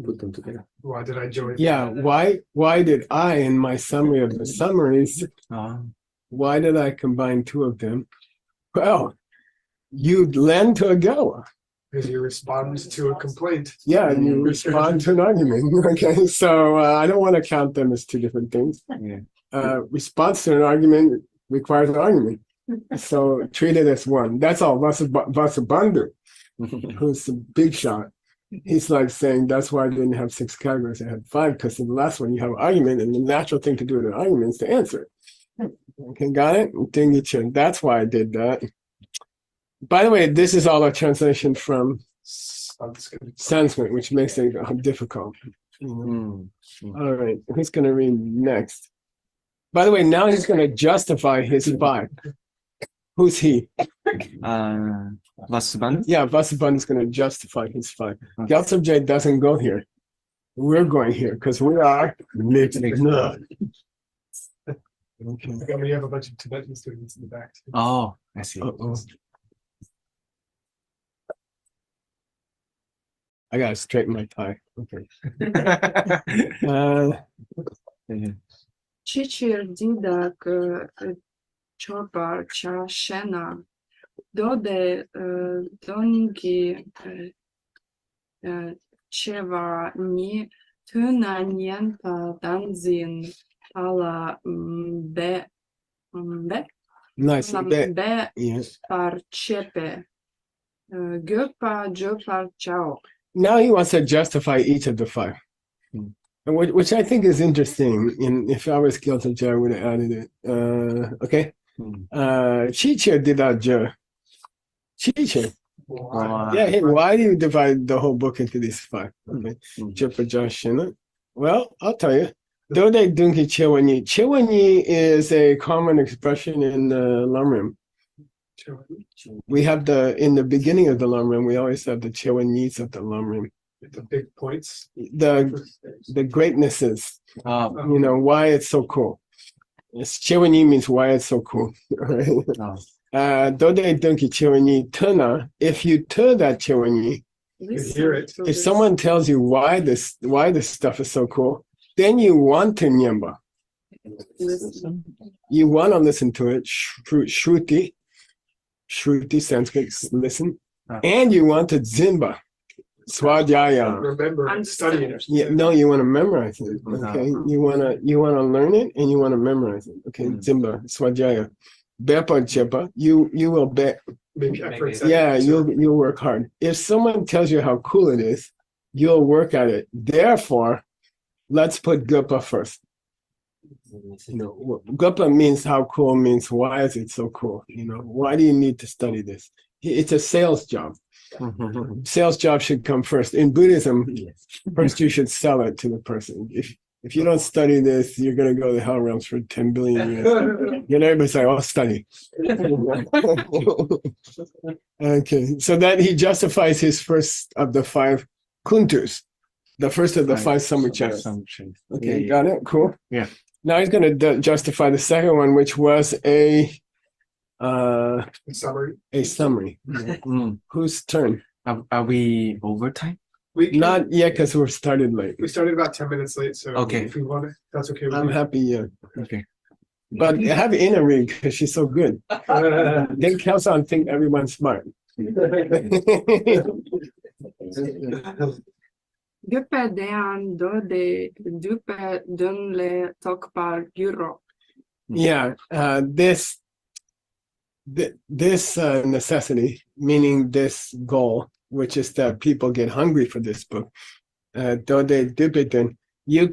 Put them together. Why did I join? Yeah, why did I, in my summary of the summaries, why did I combine 2 of them? Well, you Len to a Gyalwa. Because you respond to a complaint. Yeah, you respond to an argument. Okay, so I don't want to count them as two different things. Yeah. Response to an argument requires an argument. So treat it as one. That's all. Vasubandhu, who's a big shot. He's like saying that's why I didn't have 6 categories. I had 5 because in the last one you have an argument, and the natural thing to do in an argument is to answer it. Okay, got it? That's why I did that. By the way, this is all a translation from Sanskrit, which makes it difficult. All right, who's going to read next? By the way, now he's going to justify his 5. Who's he? Vasubandhu? Yeah, Vasubandhu is going to justify his 5. Gyaltsab doesn't go here. We're going here because we are mixed. Okay. We have a bunch of Tibetan students in the back. Too. Oh, I see. I gotta straighten my tie. Okay. Chichir didak chopar cha shena dode dongi cheva ni tuna nienta danzin ala be Nice. be Yes. par chepe göpa jopar chao. Now he wants to justify each of the 5. And which I think is interesting. If I was Gyaltsab, I would have added it. Okay. Chichir did that. Chichir. Yeah. Hey, why do you divide the whole book into these 5? Okay. Well, I'll tell you. Dode dunki chewanyi. Chewanyi is a common expression in the Lamrim. We have in the beginning of the Lamrim, we always have the chewanyis of the Lamrim. The big points. The greatnesses. Why it's so cool. Chewanyi means why it's so cool. Dode dunki chewanyi tuna. If you turn that chewanyi, you hear it. If someone tells you why this stuff is so cool, then you want to nyamba. You want to listen to it. Shruti Sanskrit, listen. And you want to zimba. Swadhyaya. Remember and study it. Yeah, no, you want to memorize it. Okay. You wanna learn it and you want to memorize it. Okay. Zimba, swadhyaya. Bepa chepa, you will bet. Make efforts. Yeah, you'll work hard. If someone tells you how cool it is, you'll work at it. Therefore, let's put Gupa first. Gupa means how cool, means why is it so cool? Why do you need to study this? It's a sales job. Sales job should come first. In Buddhism, first you should sell it to the person. If you don't study this, you're going to go to the hell realms for 10 billion years. Everybody say, "Oh, study." Okay, so that he justifies his first of the 5 kuntus, the first of the 5 samuchayas. Okay, got it? Cool. Yeah. Now he's going to justify the second one, which was a summary. Whose turn? Are we overtime? Not yet, because we're started late. We started about 10 minutes late, so okay. If we want it, that's okay. I'm happy, yeah. Okay. But have Ina read, because she's so good. Then Kelsang think everyone's smart. Dupe dean dode dupe dunle tokpar gyro. Yeah, this necessity, meaning this goal, which is that people get hungry for this book. Dode dupe, you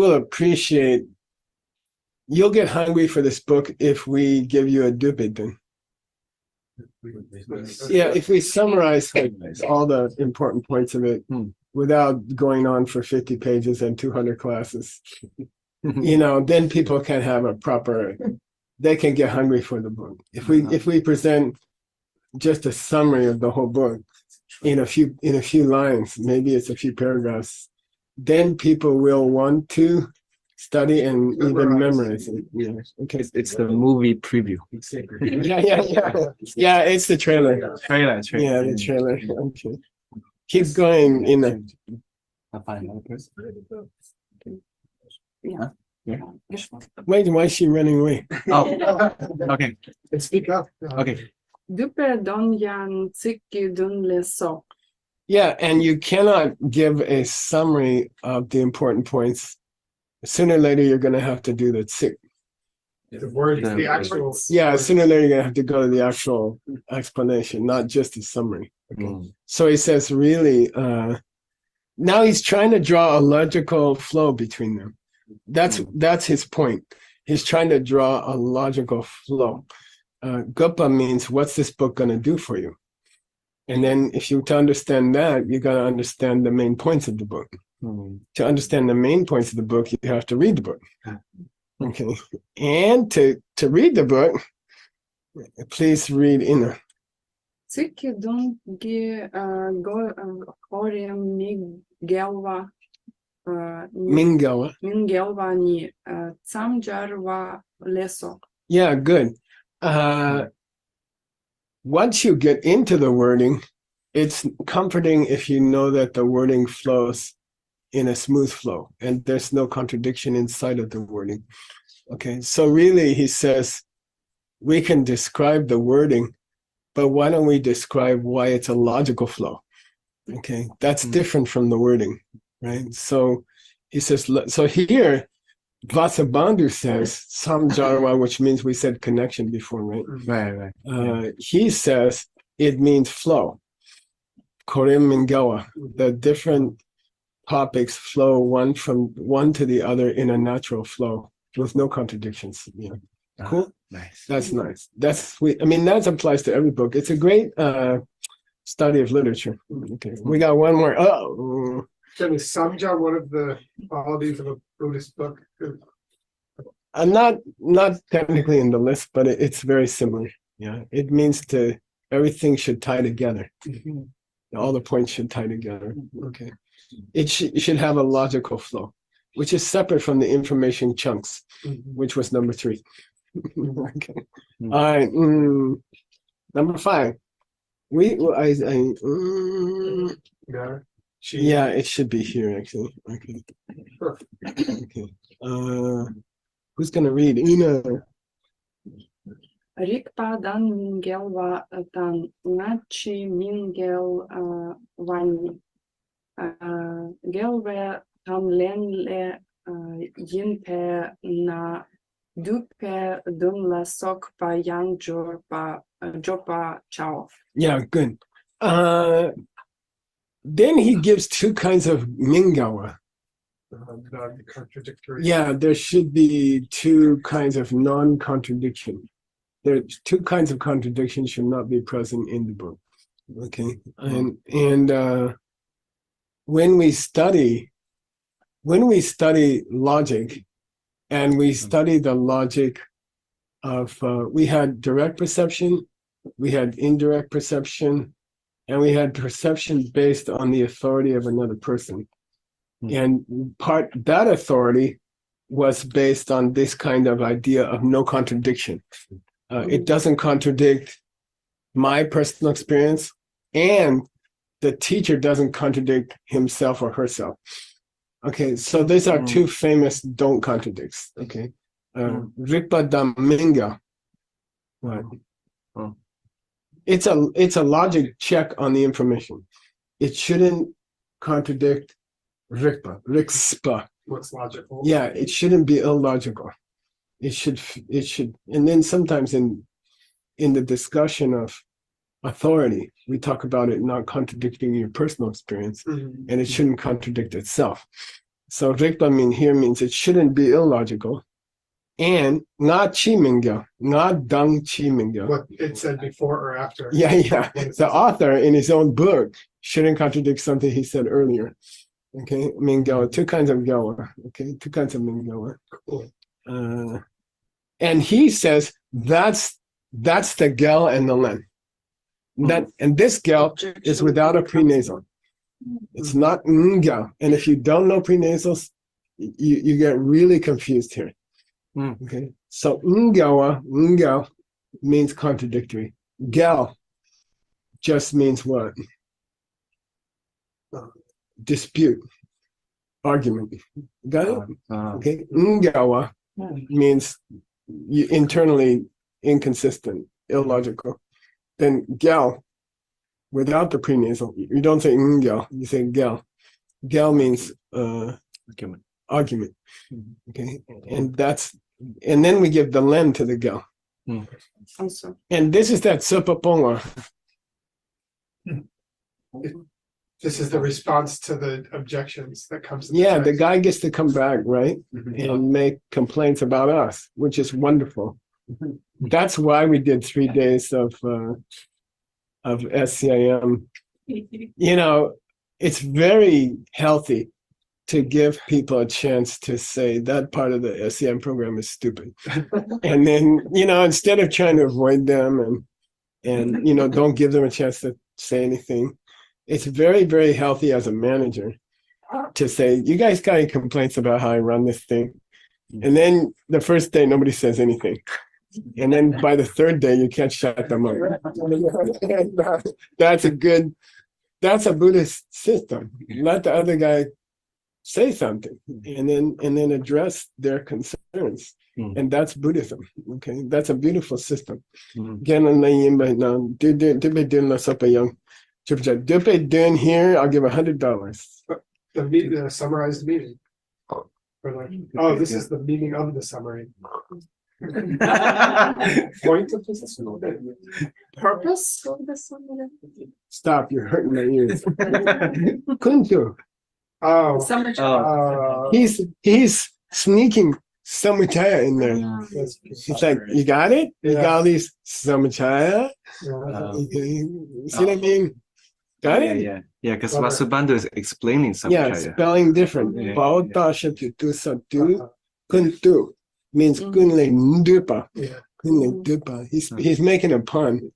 will appreciate. You'll get hungry for this book if we give you a dupe. Yeah, if we summarize all the important points of it without going on for 50 pages and 200 classes, then people can have they can get hungry for the book. If we present just a summary of the whole book in a few lines, maybe it's a few paragraphs, then people will want to study and even memorize it. Yeah. Okay. It's the movie preview. Yeah, it's the trailer. Trailer. Yeah, the trailer. Okay. Keep going in the. I'll find another person. Yeah. Yeah. Wait, why is she running away? Oh, okay. And speak up. Okay. Dupe don yan tsiki dun le so. Yeah, and you cannot give a summary of the important points. Sooner or later, you're going to have to do the tzik. The words, the actual. Yeah, words. sooner or later, you're going to have to go to the actual explanation, not just the summary. Okay. So he says, really, now he's trying to draw a logical flow between them. That's his point. He's trying to draw a logical flow. Gupa means, what's this book going to do for you? And then if you to understand that, you got to understand the main points of the book. To understand the main points of the book, you have to read the book. Okay. And to read the book, please read inner. Tsiki dun gi gorem migelva. Mingelva ni tsamjarva leso. Yeah, good. Once you get into the wording, it's comforting if you know that the wording flows in a smooth flow and there's no contradiction inside of the wording. Okay, so really he says, we can describe the wording, but why don't we describe why it's a logical flow? Okay, that's different from the wording, right? So he says, so here, Vasabandhu says, samjarva, which means we said connection before, right? Right. He says it means flow. Korim and Gawa, the different topics flow one from one to the other in a natural flow with no contradictions. Yeah. Cool. Nice. That's nice. That's sweet. I mean, that applies to every book. It's a great study of literature. Okay, we got one more. Can is Samja one of the qualities of a Buddhist book? I'm not technically in the list, but it's very similar. Yeah, it means everything should tie together. All the points should tie together. Okay, it should have a logical flow, which is separate from the information chunks, which was number 3. Okay. All right. Number 5. Yeah, it should be here actually. Okay. Okay. Who's gonna read? Ina. Rikpa dan mingelva tan nachi mingel vani. Gelve tan lenle yinpe na dupe dunla sok pa yang jopa chao. Yeah, good. Then he gives 2 kinds of mingawa. Contradictory. Yeah, there should be 2 kinds of non-contradiction. There's 2 kinds of contradiction should not be present in the book. Okay, and when we study logic, and we study the logic of we had direct perception, we had indirect perception, and we had perception based on the authority of another person. And that authority was based on this kind of idea of no contradiction. It doesn't contradict my personal experience, and the teacher doesn't contradict himself or herself. Okay, so these are 2 famous don't contradicts. Okay, Rikpa Daminga. Right. It's a logic check on the information. It shouldn't contradict Rikspa. What's logical? Yeah, it shouldn't be illogical. It should, and then sometimes in the discussion of authority, we talk about it not contradicting your personal experience, and it shouldn't contradict itself. So Rikpa here means it shouldn't be illogical, and not Chiminga, not Dang Chiminga. What it said before or after. Yeah. The author in his own book shouldn't contradict something he said earlier. Okay, Mingawa, 2 kinds of gawa. Okay, 2 kinds of Mingawa. Cool. And he says that's the gel and the len. And this gel is without a prenasal. It's not nga. And if you don't know prenasals, you get really confused here. Okay, so nga means contradictory. Gel just means what? Dispute, argument. Got it? Okay, ngawa means internally inconsistent, illogical. then Gyal, without the prenasal, you don't say Gyal, you say Gyal. Gyal means argument. Okay, and then we give the len to the Gyal. Also. And this is that Supaponga. This is the response to the objections that comes. Yeah, the guy gets to come back, right? And make complaints about us, which is wonderful. That's why we did 3 days of SCIM. You know, it's very healthy to give people a chance to say that part of the SCIM program is stupid. And then, you know, instead of trying to avoid them and you know, don't give them a chance to say anything. It's very, very healthy as a manager to say, you guys got any complaints about how I run this thing? And then the first day, nobody says anything. And then by the third day, you can't shut them up. That's a Buddhist system. Let the other guy say something and then address their concerns. And that's Buddhism. Okay, that's a beautiful system. Dupe dun here, I'll give $100. The summarized meaning. This is the meaning of the summary. Point of this Purpose of the summary. Stop, you're hurting my ears. Kuntu. He's sneaking Samuchaya in there. It's like, you got it? You got all these Samuchaya? See what I mean? Got it? Yeah, because Vasubandhu is explaining Yeah, Samuchaya. spelling different. Baotasha tutu satu kuntu means kunle ndupa. Kunle ndupa. He's making a pun.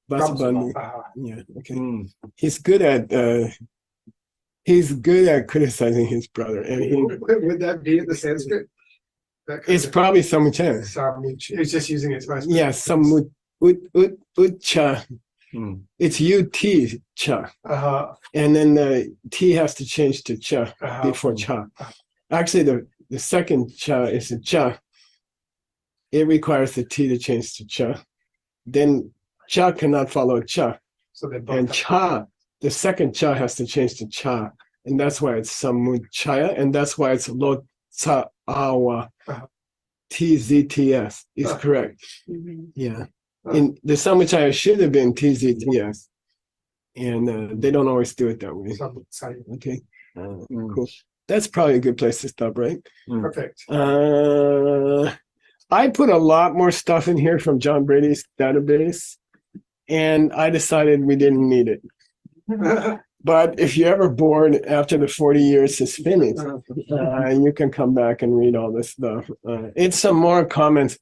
Vasubandhu. Yeah, okay. He's good at criticizing his brother. And would that be in the Sanskrit? It's probably Samuchaya. He's just using it. Yeah, Samucha. It's UT cha. And then the T has to change to cha before cha. Actually, the second cha is a cha. It requires the T to change to cha. Then cha cannot follow cha. And cha, the second cha has to change to cha. And that's why it's Samuchaya. And that's why it's lo tsa awa. TZTS is correct. Yeah. And the Samuchaya should have been TZTS. And they don't always do it that way. Okay. Cool. That's probably a good place to stop, right? Perfect. I put a lot more stuff in here from John Brady's database, and I decided we didn't need it. But if you're ever bored after the 40 years is finished, you can come back and read all this stuff. It's some more comments.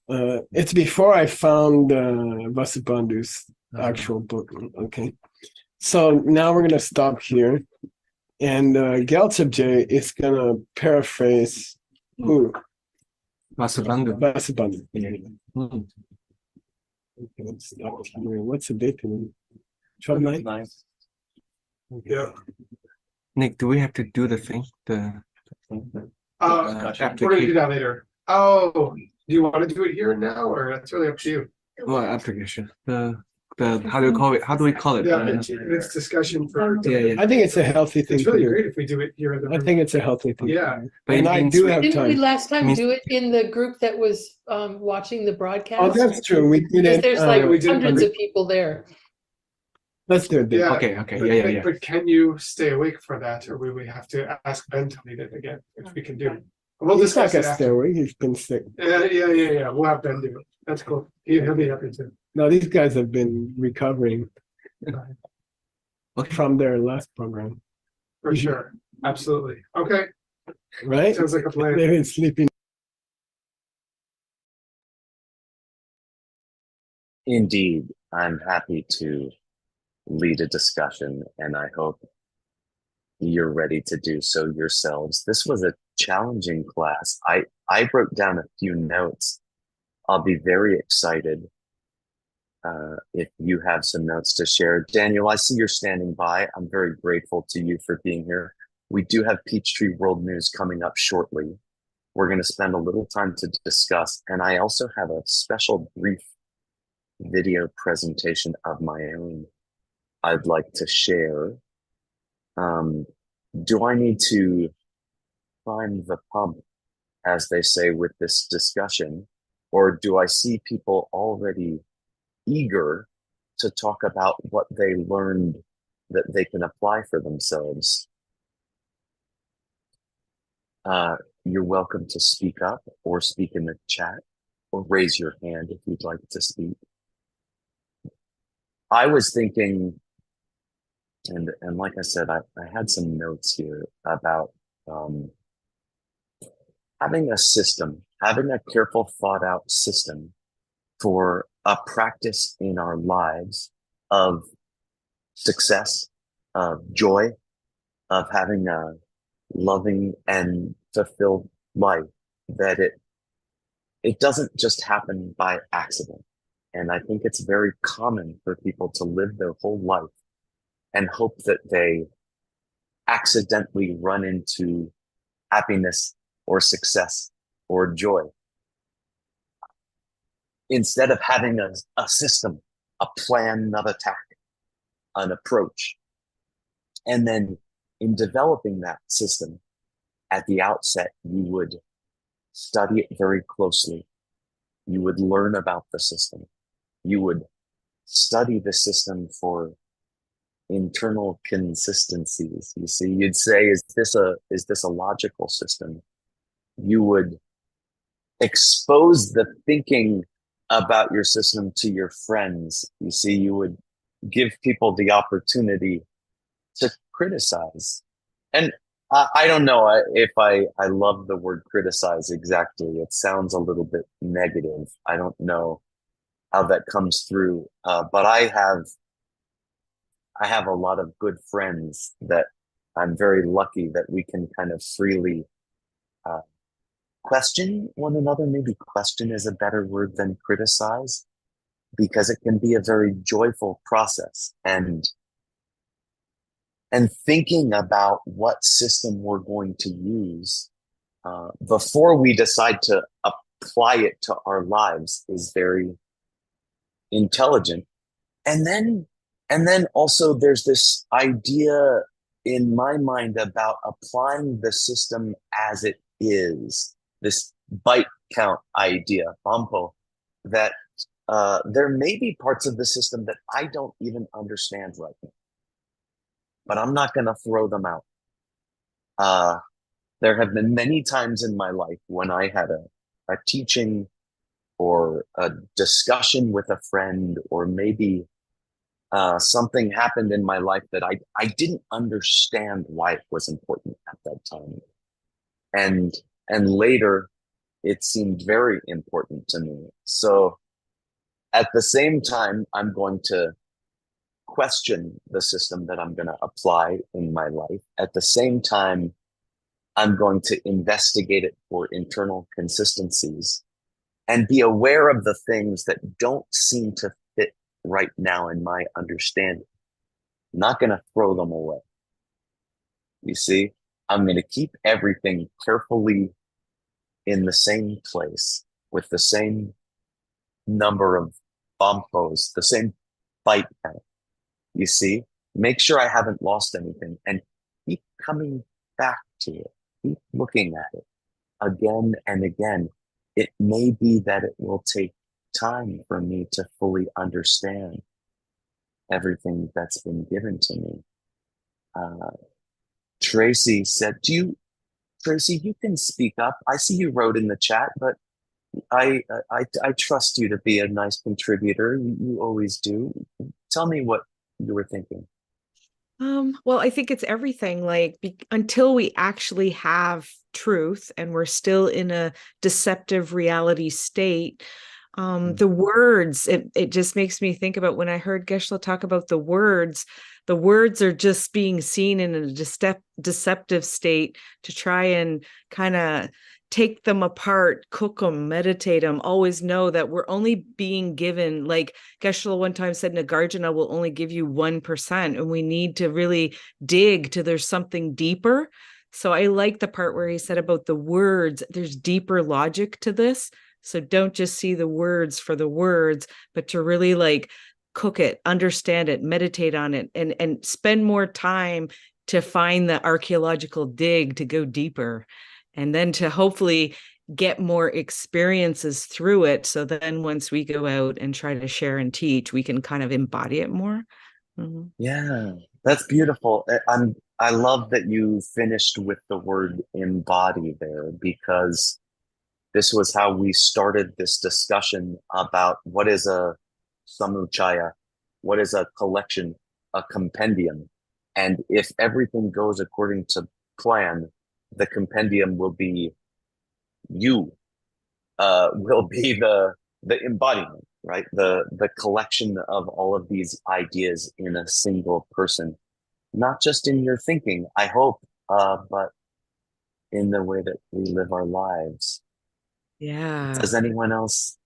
It's before I found Vasubandhu's actual book. Okay. So now we're going to stop here. And Gyaltsab is going to paraphrase who? Vasubandhu. Vasubandhu. Okay, let's stop here. What's the date? 12/9? Yeah. Nick, do we have to do the thing? We're going to do that later. Oh, do you want to do it here and now, or that's really up to you? Well, application. How do you call it? How do we call it? Yeah, it's discussion for. I think it's a healthy thing. It's really to do. great if we do it here in the room. I think it's a healthy thing. Yeah. And I do have Didn't we time. last time do it in the group that was watching the broadcast? Oh, that's true. We did Because it. there's like we did it. hundreds of people there. Let's do it then. Yeah. Okay. Yeah. But can you stay awake for that, or will we have to ask Ben to lead it again, which we can do? We'll He's not discuss gonna it stay after. away. He's been sick. Yeah. We'll have Ben do it. That's cool. He'll be happy to. No, these guys have been recovering from their last program. For sure. Absolutely. Okay. Right? Sounds like a plan. They've been sleeping. Indeed, I'm happy to lead a discussion, and I hope you're ready to do so yourselves. This was a challenging class. I wrote down a few notes. I'll be very excited if you have some notes to share. Daniel, I see you're standing by. I'm very grateful to you for being here. We do have Peachtree World News coming up shortly. We're going to spend a little time to discuss, and I also have a special brief video presentation of my own I'd like to share. Do I need to prime the pump, as they say, with this discussion, or do I see people already eager to talk about what they learned that they can apply for themselves? You're welcome to speak up or speak in the chat or raise your hand if you'd like to speak. I was thinking, and like I said, I had some notes here about having a system, having a careful thought out system for a practice in our lives of success, of joy, of having a loving and fulfilled life, that it doesn't just happen by accident. And I think it's very common for people to live their whole life and hope that they accidentally run into happiness or success or joy, instead of having a system, a plan of attack, an approach. And then in developing that system at the outset, you would study it very closely. You would learn about the system. You would study the system for internal consistencies. You see, you'd say, is this a logical system? You would expose the thinking about your system to your friends. You see, you would give people the opportunity to criticize. And I don't know if I love the word criticize exactly. It sounds a little bit negative. I don't know how that comes through. But I have a lot of good friends that I'm very lucky that we can kind of freely question one another. Maybe question is a better word than criticize, because it can be a very joyful process. And thinking about what system we're going to use before we decide to apply it to our lives is very intelligent. And then also there's this idea in my mind about applying the system as it is, this byte count idea, Bampo, that there may be parts of the system that I don't even understand right now, but I'm not going to throw them out. There have been many times in my life when I had a teaching or a discussion with a friend, or maybe something happened in my life that I didn't understand why it was important at that time. And later it seemed very important to me. So at the same time, I'm going to question the system that I'm going to apply in my life. At the same time, I'm going to investigate it for internal consistencies and be aware of the things that don't seem to fit right now in my understanding. I'm not going to throw them away. You see, I'm going to keep everything carefully in the same place with the same number of bompos, the same byte count. You see, make sure I haven't lost anything and keep coming back to it. Keep looking at it again and again. It may be that it will take time for me to fully understand everything that's been given to me. Tracy said, Tracy, you can speak up. I see you wrote in the chat, but I trust you to be a nice contributor. You always do. Tell me what you were thinking. Well, I think it's everything. Like until we actually have truth and we're still in a deceptive reality state, the words, it just makes me think about when I heard Geshe talk about the words are just being seen in a deceptive state to try and kind of take them apart, cook them, meditate them, always know that we're only being given, like Geshe one time said, Nagarjuna will only give you 1%, and we need to really dig to there's something deeper. So I like the part where he said about the words, there's deeper logic to this. So don't just see the words for the words, but to really like cook it, understand it, meditate on it, and spend more time to find the archaeological dig to go deeper, and then to hopefully get more experiences through it. So then once we go out and try to share and teach, we can kind of embody it more. Yeah, that's beautiful. I love that you finished with the word embody there, because this was how we started this discussion about what is a samuchaya, what is a collection, a compendium. And if everything goes according to plan, the compendium will be you, will be the embodiment, right? The collection of all of these ideas in a single person, not just in your thinking, I hope, but in the way that we live our lives. Yeah. Does anyone else?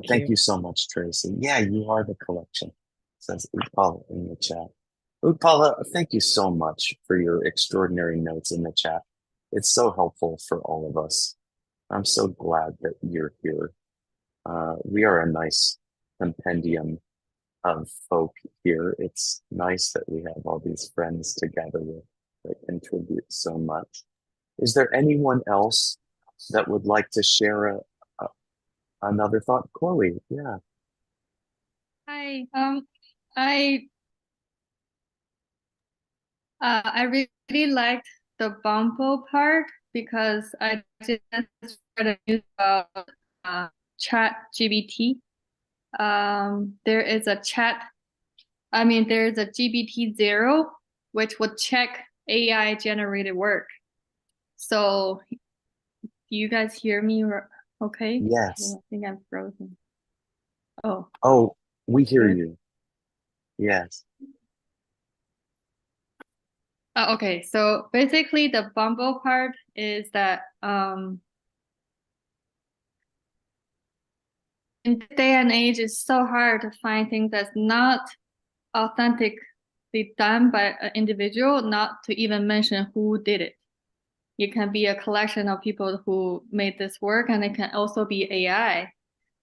Thank you so much, Tracy. Yeah, you are the collection, says Upala in the chat. Upala, thank you so much for your extraordinary notes in the chat. It's so helpful for all of us. I'm so glad that you're here. We are a nice compendium of folk here. It's nice that we have all these friends together with that contribute so much. Is there anyone else that would like to share another thought? Chloe, yeah. Hi. I really liked the Bumble part because I just read a news about Chat GBT. There is a there's a GBT 0, which would check AI generated work. So, do you guys hear me? Okay. Yes. I think I'm frozen. Oh, we hear you. Yes. Okay, so basically the Bumble part is that in this day and age, it's so hard to find things that's not authentically done by an individual, not to even mention who did it. It can be a collection of people who made this work, and it can also be AI.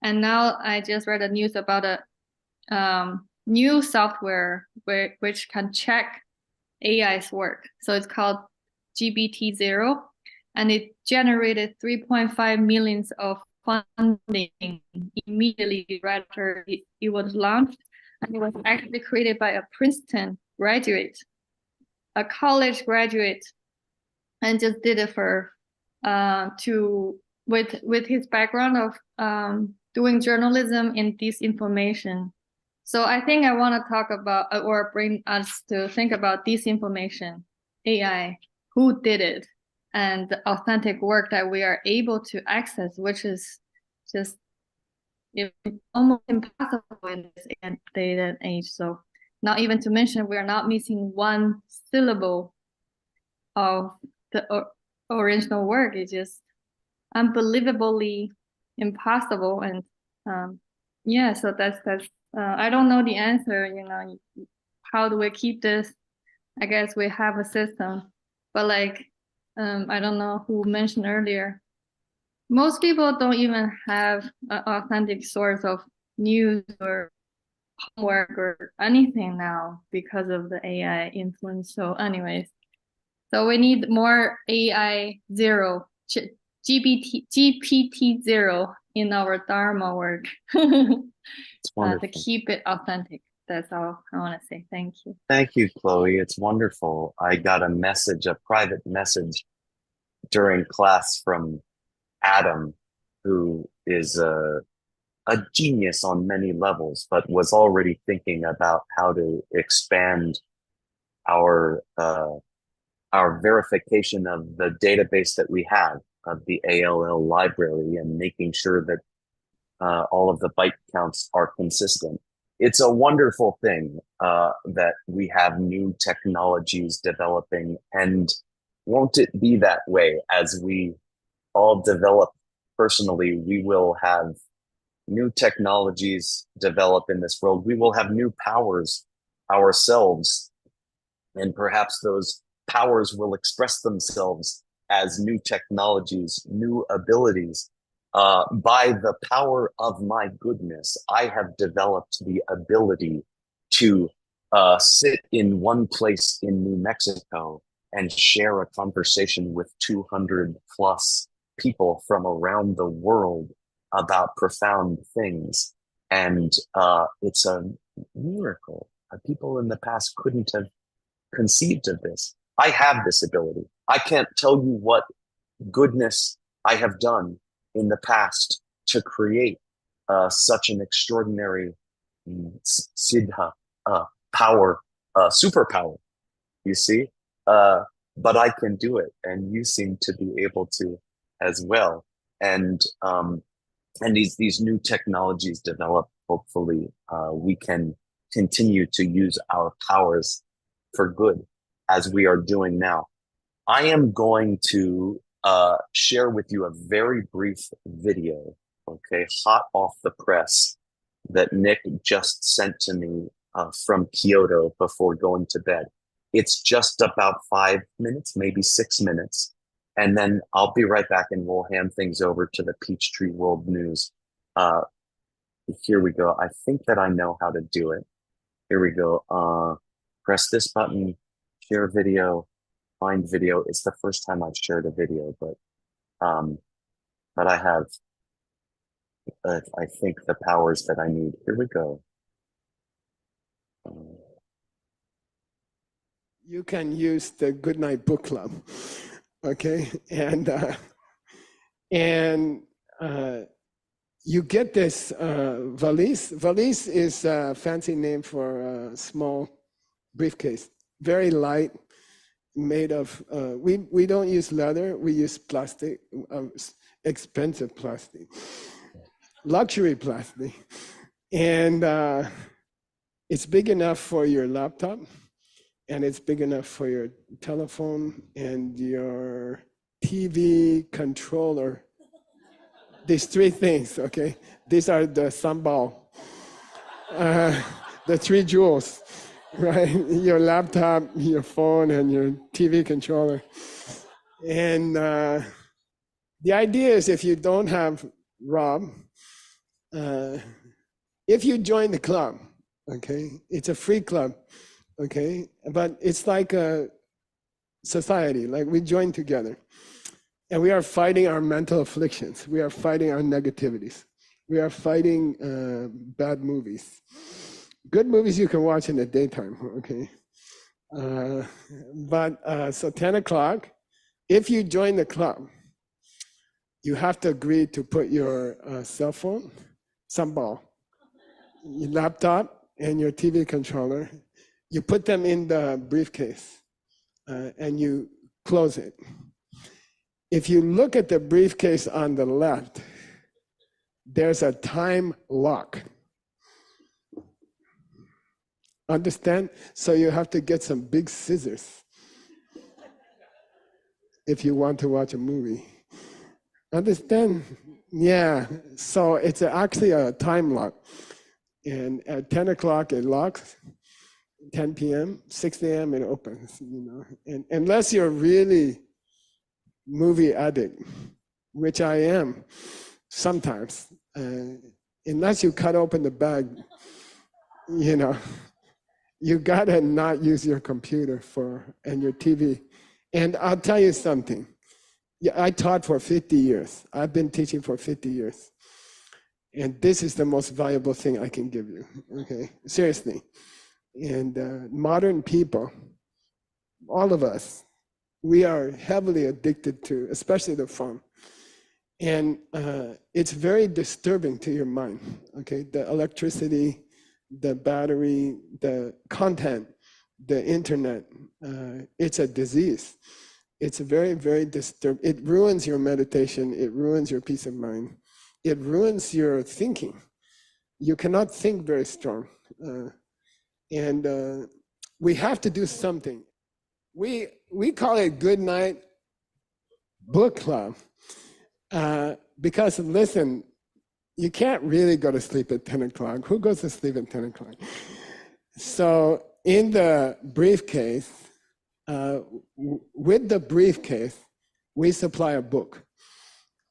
And now I just read the news about a new software which can check AI's work. So it's called GBT 0, and it generated 3.5 million of funding immediately right after it was launched. And it was actually created by a Princeton graduate, a college graduate, and just did it for with his background of doing journalism in disinformation. So I think I want to talk about or bring us to think about disinformation, AI, who did it, and the authentic work that we are able to access, which is just almost impossible in this day and age. So not even to mention, we are not missing one syllable of the original work. It's just unbelievably impossible. And yeah, so that's I don't know the answer, how do we keep this? I guess we have a system, but like, I don't know who mentioned earlier, most people don't even have an authentic source of news or homework or anything now because of the AI influence. So anyways, so we need more AI 0, GPT 0 in our Dharma work to keep it authentic. That's all I want to say. Thank you. Thank you, Chloe. It's wonderful. I got a private message during class from Adam, who is a genius on many levels, but was already thinking about how to expand our verification of the database that we have of the ALL library, and making sure that all of the byte counts are consistent. It's a wonderful thing that we have new technologies developing, and won't it be that way as we all develop personally? We will have new technologies develop in this world. We will have new powers ourselves, and perhaps those powers will express themselves as new technologies, new abilities. by the power of my goodness, I have developed the ability to sit in one place in New Mexico and share a conversation with 200 plus people from around the world about profound things. And it's a miracle. People in the past couldn't have conceived of this. I have this ability. I can't tell you what goodness I have done in the past to create such an extraordinary siddha power, superpower, you see? But I can do it, and you seem to be able to as well. And these new technologies develop, hopefully we can continue to use our powers for good as we are doing now. I am going to share with you a very brief video, okay, hot off the press, that Nick just sent to me from Kyoto before going to bed. It's just about 5 minutes, maybe 6 minutes. And then I'll be right back and we'll hand things over to the Peachtree World News. Here we go. I think that I know how to do it. Here we go. Press this button, share video, find video. It's the first time I've shared a video, but I have, I think, the powers that I need. Here we go. You can use the Goodnight Book Club, okay? And you get this valise. Valise is a fancy name for a small briefcase, very light, made of, we don't use leather, we use plastic, expensive plastic, luxury plastic. And it's big enough for your laptop, and it's big enough for your telephone and your TV controller. These three things, okay? These are the sambal, the three jewels, right? Your laptop, your phone, and your TV controller. And the idea is, if you don't have Rob, if you join the club, okay? It's a free club, okay? But it's like a society, like we join together. And we are fighting our mental afflictions. We are fighting our negativities. We are fighting bad movies. Good movies you can watch in the daytime, okay? So 10 o'clock, if you join the club, you have to agree to put your cell phone, sambal, your laptop, and your TV controller. You put them in the briefcase and you close it. If you look at the briefcase on the left, there's a time lock. Understand? So you have to get some big scissors if you want to watch a movie. Understand? Yeah. So it's actually a time lock. And at 10 o'clock it locks, 10 p.m., 6 a.m. it opens, you know. And unless you're really movie addict, which I am sometimes, unless you cut open the bag, you know, you gotta not use your computer and your TV. And I'll tell you something. Yeah, I taught for 50 years. I've been teaching for 50 years. And this is the most valuable thing I can give you, okay? Seriously. And modern people, all of us, we are heavily addicted to, especially the phone. And it's very disturbing to your mind, okay? The electricity, the battery, the content, the internet, it's a disease. It's very, very disturbing. It ruins your meditation. It ruins your peace of mind. It ruins your thinking. You cannot think very strong. And we have to do something. We call it Good Night Book Club because, listen, you can't really go to sleep at 10 o'clock. Who goes to sleep at 10 o'clock? So in the briefcase, with the briefcase, we supply a book,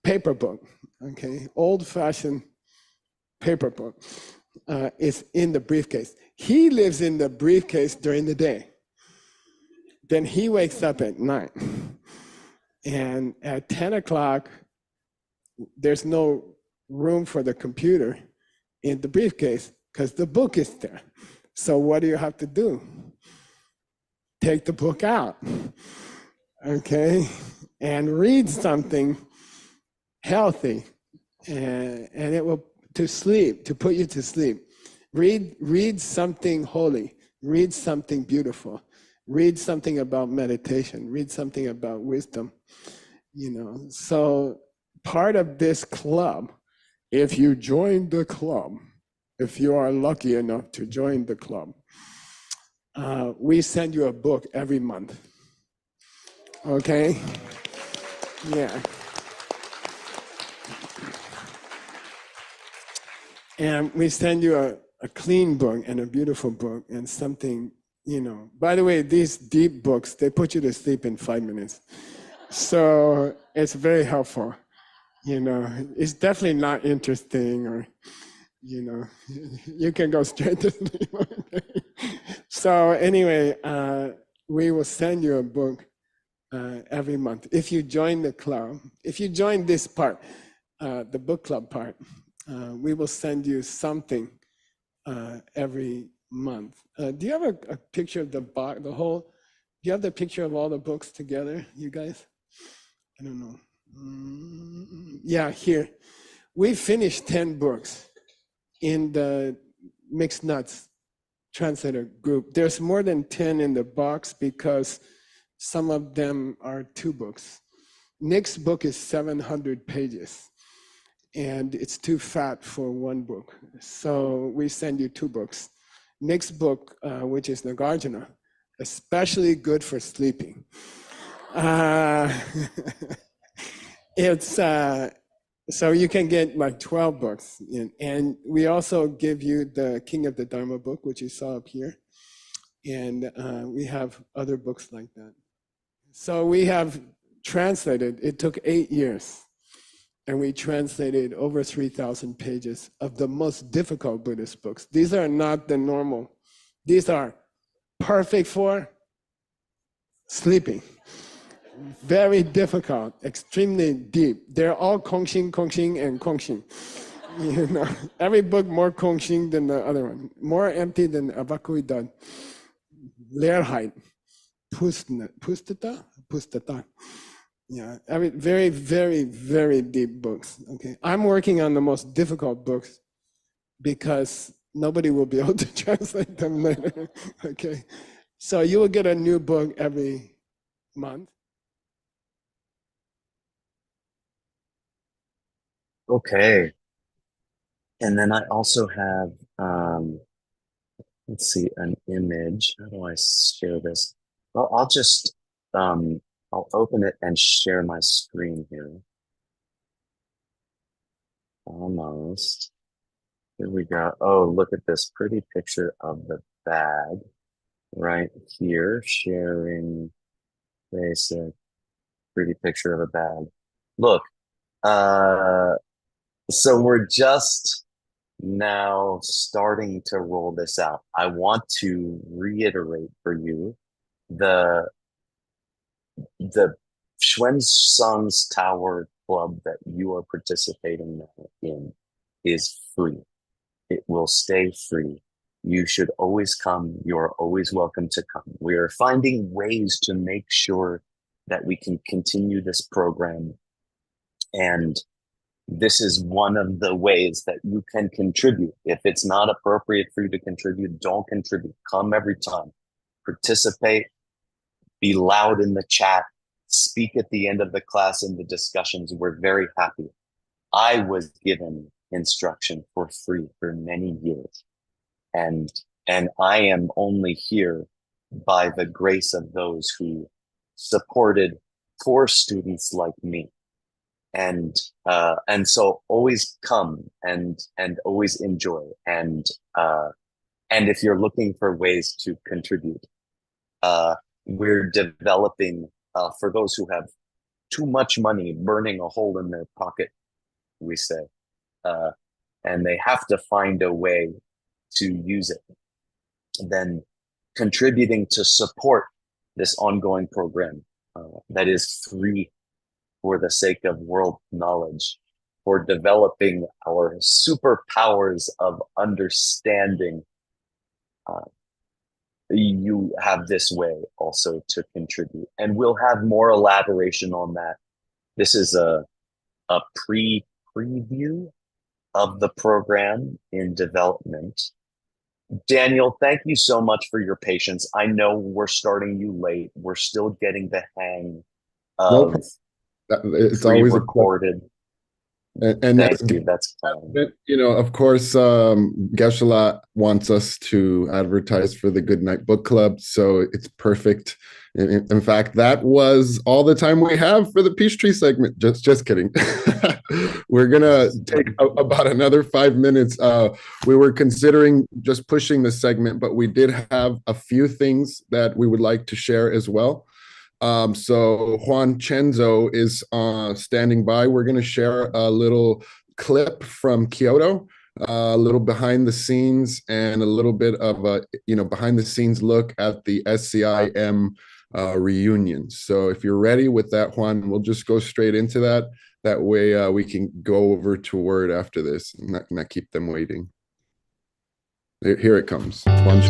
paper book, okay, old-fashioned paper book, is in the briefcase. He lives in the briefcase during the day. Then he wakes up at night. And at 10 o'clock, there's no room for the computer in the briefcase because the book is there. So what do you have to do? Take the book out, okay, and read something healthy, and it will to put you to sleep. Read something holy. Read something beautiful. Read something about meditation. Read something about wisdom. You know, so part of this club, if you join the club, if you are lucky enough to join the club, we send you a book every month. Okay? Yeah. And we send you a clean book and a beautiful book and something, you know. By the way, these deep books, they put you to sleep in 5 minutes. So it's very helpful. You know, it's definitely not interesting or, you know, you can go straight to sleep. So anyway, we will send you a book every month. If you join the club, if you join this part, the book club part, we will send you something every month. Do you have a picture of the box, the whole, do you have the picture of all the books together, you guys? I don't know. Yeah, here. We finished 10 books in the Mixed Nuts translator group. There's more than 10 in the box because some of them are 2 books. Nick's book is 700 pages and it's too fat for 1 book. So we send you 2 books. Nick's book, which is Nagarjuna, especially good for sleeping. It's so you can get like 12 books in, and we also give you the King of the Dharma book, which you saw up here, and we have other books like that. So we have translated, it took 8 years, and we translated over 3,000 pages of the most difficult Buddhist books. These are not the normal, these are perfect for sleeping. Very difficult, extremely deep. They're all Kongxing, Kongxing, and Kongxing. You know, every book more Kongxing than the other one, more empty than Avakuidan. Leerheit, Pustata. Yeah, very, very, very deep books. Okay, I'm working on the most difficult books because nobody will be able to translate them later. Okay, so you will get a new book every month. Okay. And then I also have, let's see, an image. How do I share this? Well, I'll just, I'll open it and share my screen here. Almost. Here we go. Oh, look at this pretty picture of the bag right here. Sharing basic, pretty picture of a bag. Look, so we're just now starting to roll this out. I want to reiterate for you the Xuanzang's Tower Club that you are participating in is free. It will stay free. You should always come. You're always welcome to come. We are finding ways to make sure that we can continue this program. And this is one of the ways that you can contribute. If it's not appropriate for you to contribute, don't contribute. Come every time. Participate. Be loud in the chat. Speak at the end of the class in the discussions. We're very happy. I was given instruction for free for many years. And I am only here by the grace of those who supported poor students like me. And so always come and always enjoy. And if you're looking for ways to contribute, we're developing, for those who have too much money burning a hole in their pocket, we say, and they have to find a way to use it. Then contributing to support this ongoing program that is free for the sake of world knowledge, for developing our superpowers of understanding. You have this way also to contribute, and we'll have more elaboration on that. This is a preview of the program in development. Daniel, thank you so much for your patience. I know we're starting you late. We're still getting the hang of it's always recorded. And thank you. That's fine. You know, of course, Geshe wants us to advertise for the Good Night Book Club, so it's perfect. In fact, that was all the time we have for the Peachtree segment. Just kidding. We're gonna take about another 5 minutes. We were considering just pushing this segment, but we did have a few things that we would like to share as well. So Juan Chenzo is standing by. We're going to share a little clip from Kyoto, a little behind the scenes, and a little bit of a behind the scenes look at the SCIM reunion. So if you're ready with that, Juan, we'll just go straight into that. That way we can go over to Word after this and not keep them waiting. Here it comes. Juan.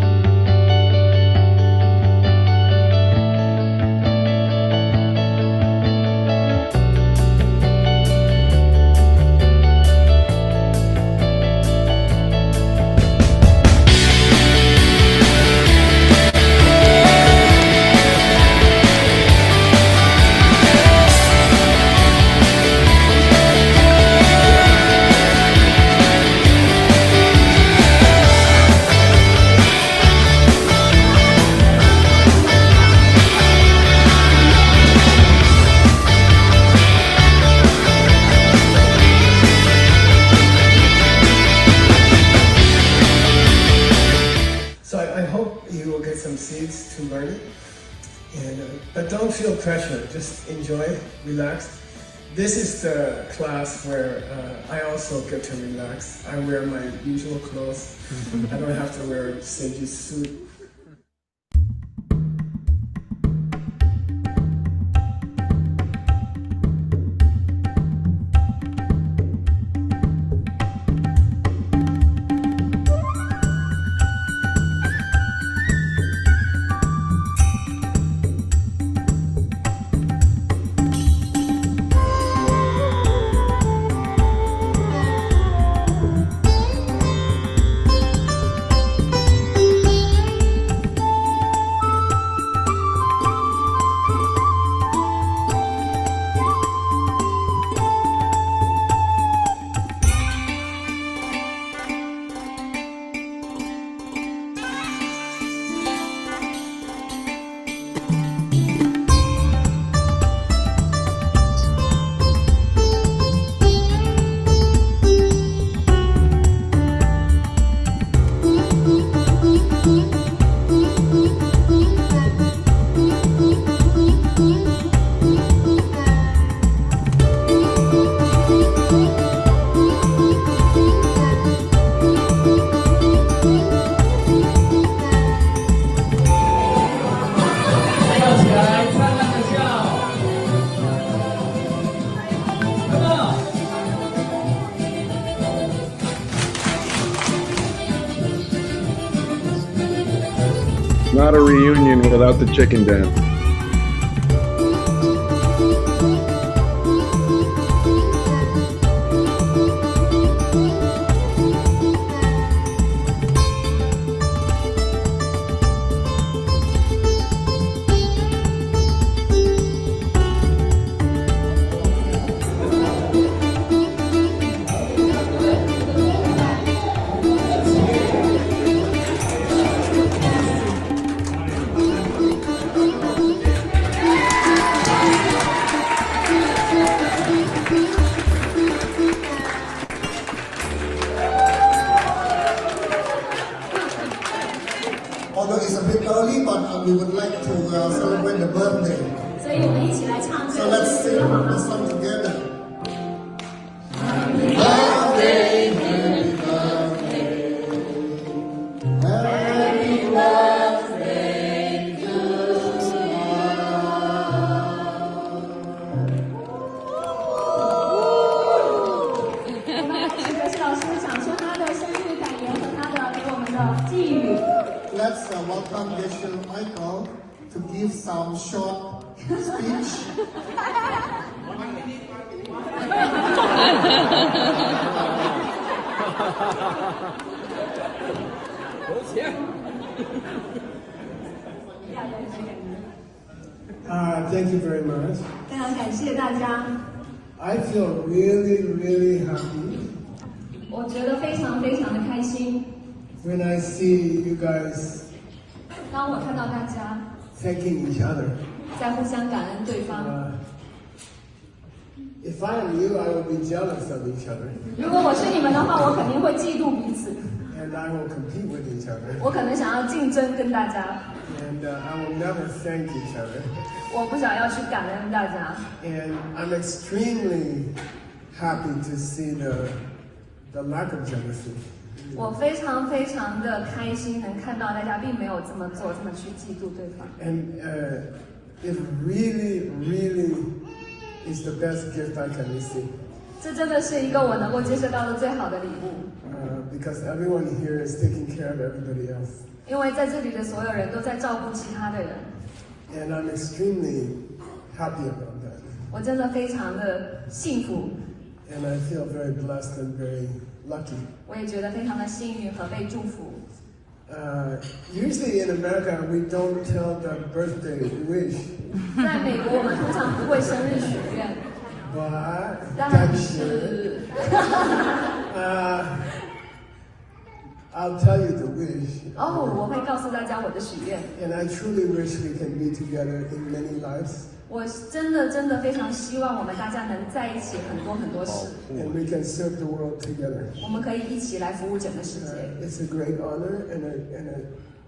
But don't feel pressure, just enjoy, relax. This is the class where I also get to relax. I wear my usual clothes. I don't have to wear Seiji's suit. Not a reunion without the chicken dance. Although it's a bit early, but we would like to celebrate the birthday. So let's sing the song together. Geshe Michael to give some short speech. Thank you very much. 非常感谢大家， I feel really, really happy 我觉得非常非常的开心。 when I see you guys 当我看到大家 thanking each other. 在互相感恩对方， If I am you, I will be jealous of each other, 如果我是你们的话，我肯定会嫉妒彼此， and I will compete with each other, 我可能想要竞争跟大家， and I will never thank each other. 我不想要去感恩大家。 And I'm extremely happy to see the lack of jealousy. 我非常非常的开心，能看到大家并没有这么做，这么去嫉妒对方。 And it really, really is the best gift I can receive. 这真的是一个我能够接受到的最好的礼物， Because everyone here is taking care of everybody else. 因为在这里的所有人都在照顾其他的人， And I'm extremely happy about that. 我真的非常的幸福， And I feel very blessed and very lucky. 我也觉得非常的幸运和被祝福。 Usually in America, we don't tell the birthday wish. 在美国，我们通常不会生日许愿， But 但是 I'll tell you the wish. 哦，我会告诉大家我的许愿。 And I truly wish we can be together in many lives. 我真的非常希望我们大家能在一起很多很多事， And we can serve the world together. 我们可以一起来服务整个世界。 It's a great honor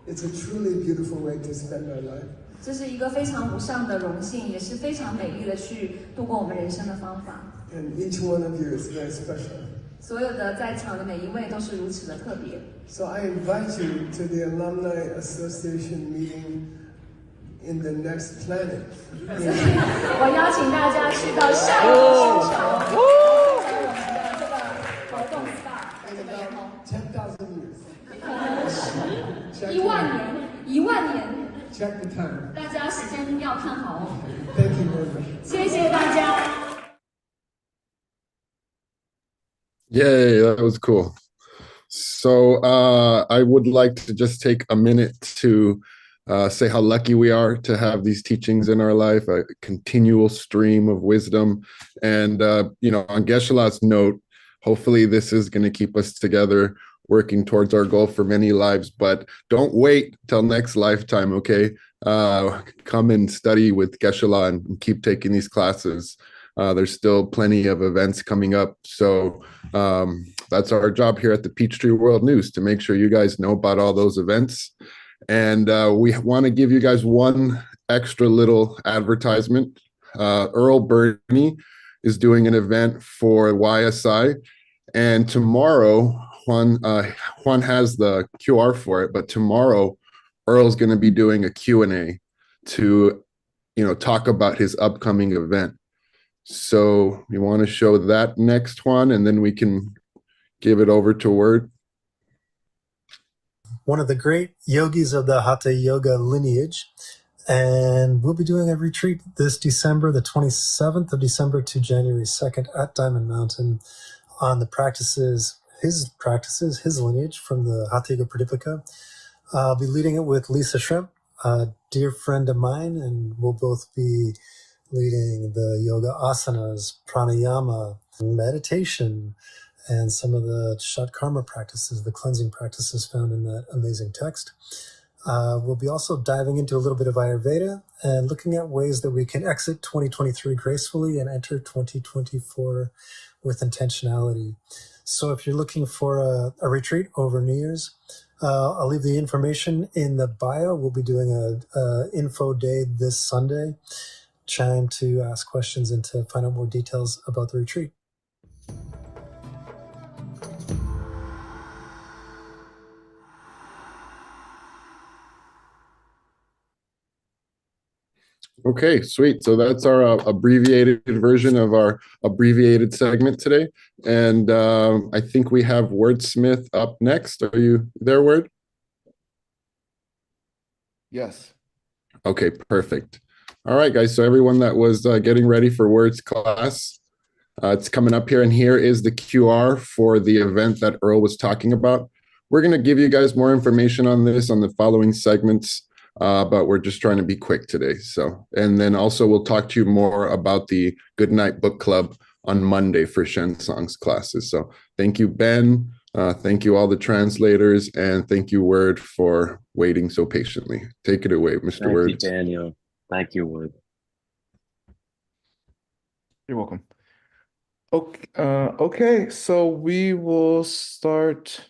it's a truly beautiful way to spend our life. 这是一个非常无上的荣幸，也是非常美丽的去度过我们人生的方法。 And each one of you is very special. 所有的在场的每一位都是如此的特别。 So I invite you to the Alumni Association meeting in the next planet. 我邀请大家去到下一个星球，在我们的这个活动 SPA 这个联盟。 10,000 years. 1万年。 Check the time. 大家时间要看好哦。 Thank you very much. 谢谢大家。 Yay, that was cool. So I would like to just take a minute to say how lucky we are to have these teachings in our life, a continual stream of wisdom. And, on Geshe-la's note, hopefully this is going to keep us together, working towards our goal for many lives. But don't wait till next lifetime, okay? Come and study with Geshe-la and keep taking these classes. There's still plenty of events coming up. So that's our job here at the Peachtree World News, to make sure you guys know about all those events. And we want to give you guys one extra little advertisement. Earl Burney is doing an event for YSI. And tomorrow, Juan has the QR for it, but tomorrow, Earl's going to be doing a Q&A to, talk about his upcoming event. So we want to show that next one, and then we can give it over to Word. One of the great yogis of the Hatha Yoga lineage. And we'll be doing a retreat this December, the 27th of December to January 2nd at Diamond Mountain on the his lineage from the Hatha Yoga Pradipika. I'll be leading it with Lisa Shrimp, a dear friend of mine, and we'll both be leading the yoga asanas, pranayama, meditation, and some of the Shatkarma practices, the cleansing practices found in that amazing text. We'll be also diving into a little bit of Ayurveda and looking at ways that we can exit 2023 gracefully and enter 2024 with intentionality. So if you're looking for a retreat over New Year's, I'll leave the information in the bio. We'll be doing a info day this Sunday. Time to ask questions and to find out more details about the retreat. Okay, sweet. So that's our abbreviated version of our abbreviated segment today. And I think we have Wordsmith up next. Are you there, Word? Yes. Okay, perfect. All right, guys. So everyone that was getting ready for words class, it's coming up here, and here is the QR for the event that Earl was talking about. We're going to give you guys more information on this on the following segments, but we're just trying to be quick today. So, and then also we'll talk to you more about the Goodnight Book Club on Monday for Xuanzang's classes. So thank you, Ben. Thank you, all the translators, and thank you, Word, for waiting so patiently. Take it away, Mr. Thank Word. you, Daniel. Thank you, Word. You're welcome. Okay, so we will start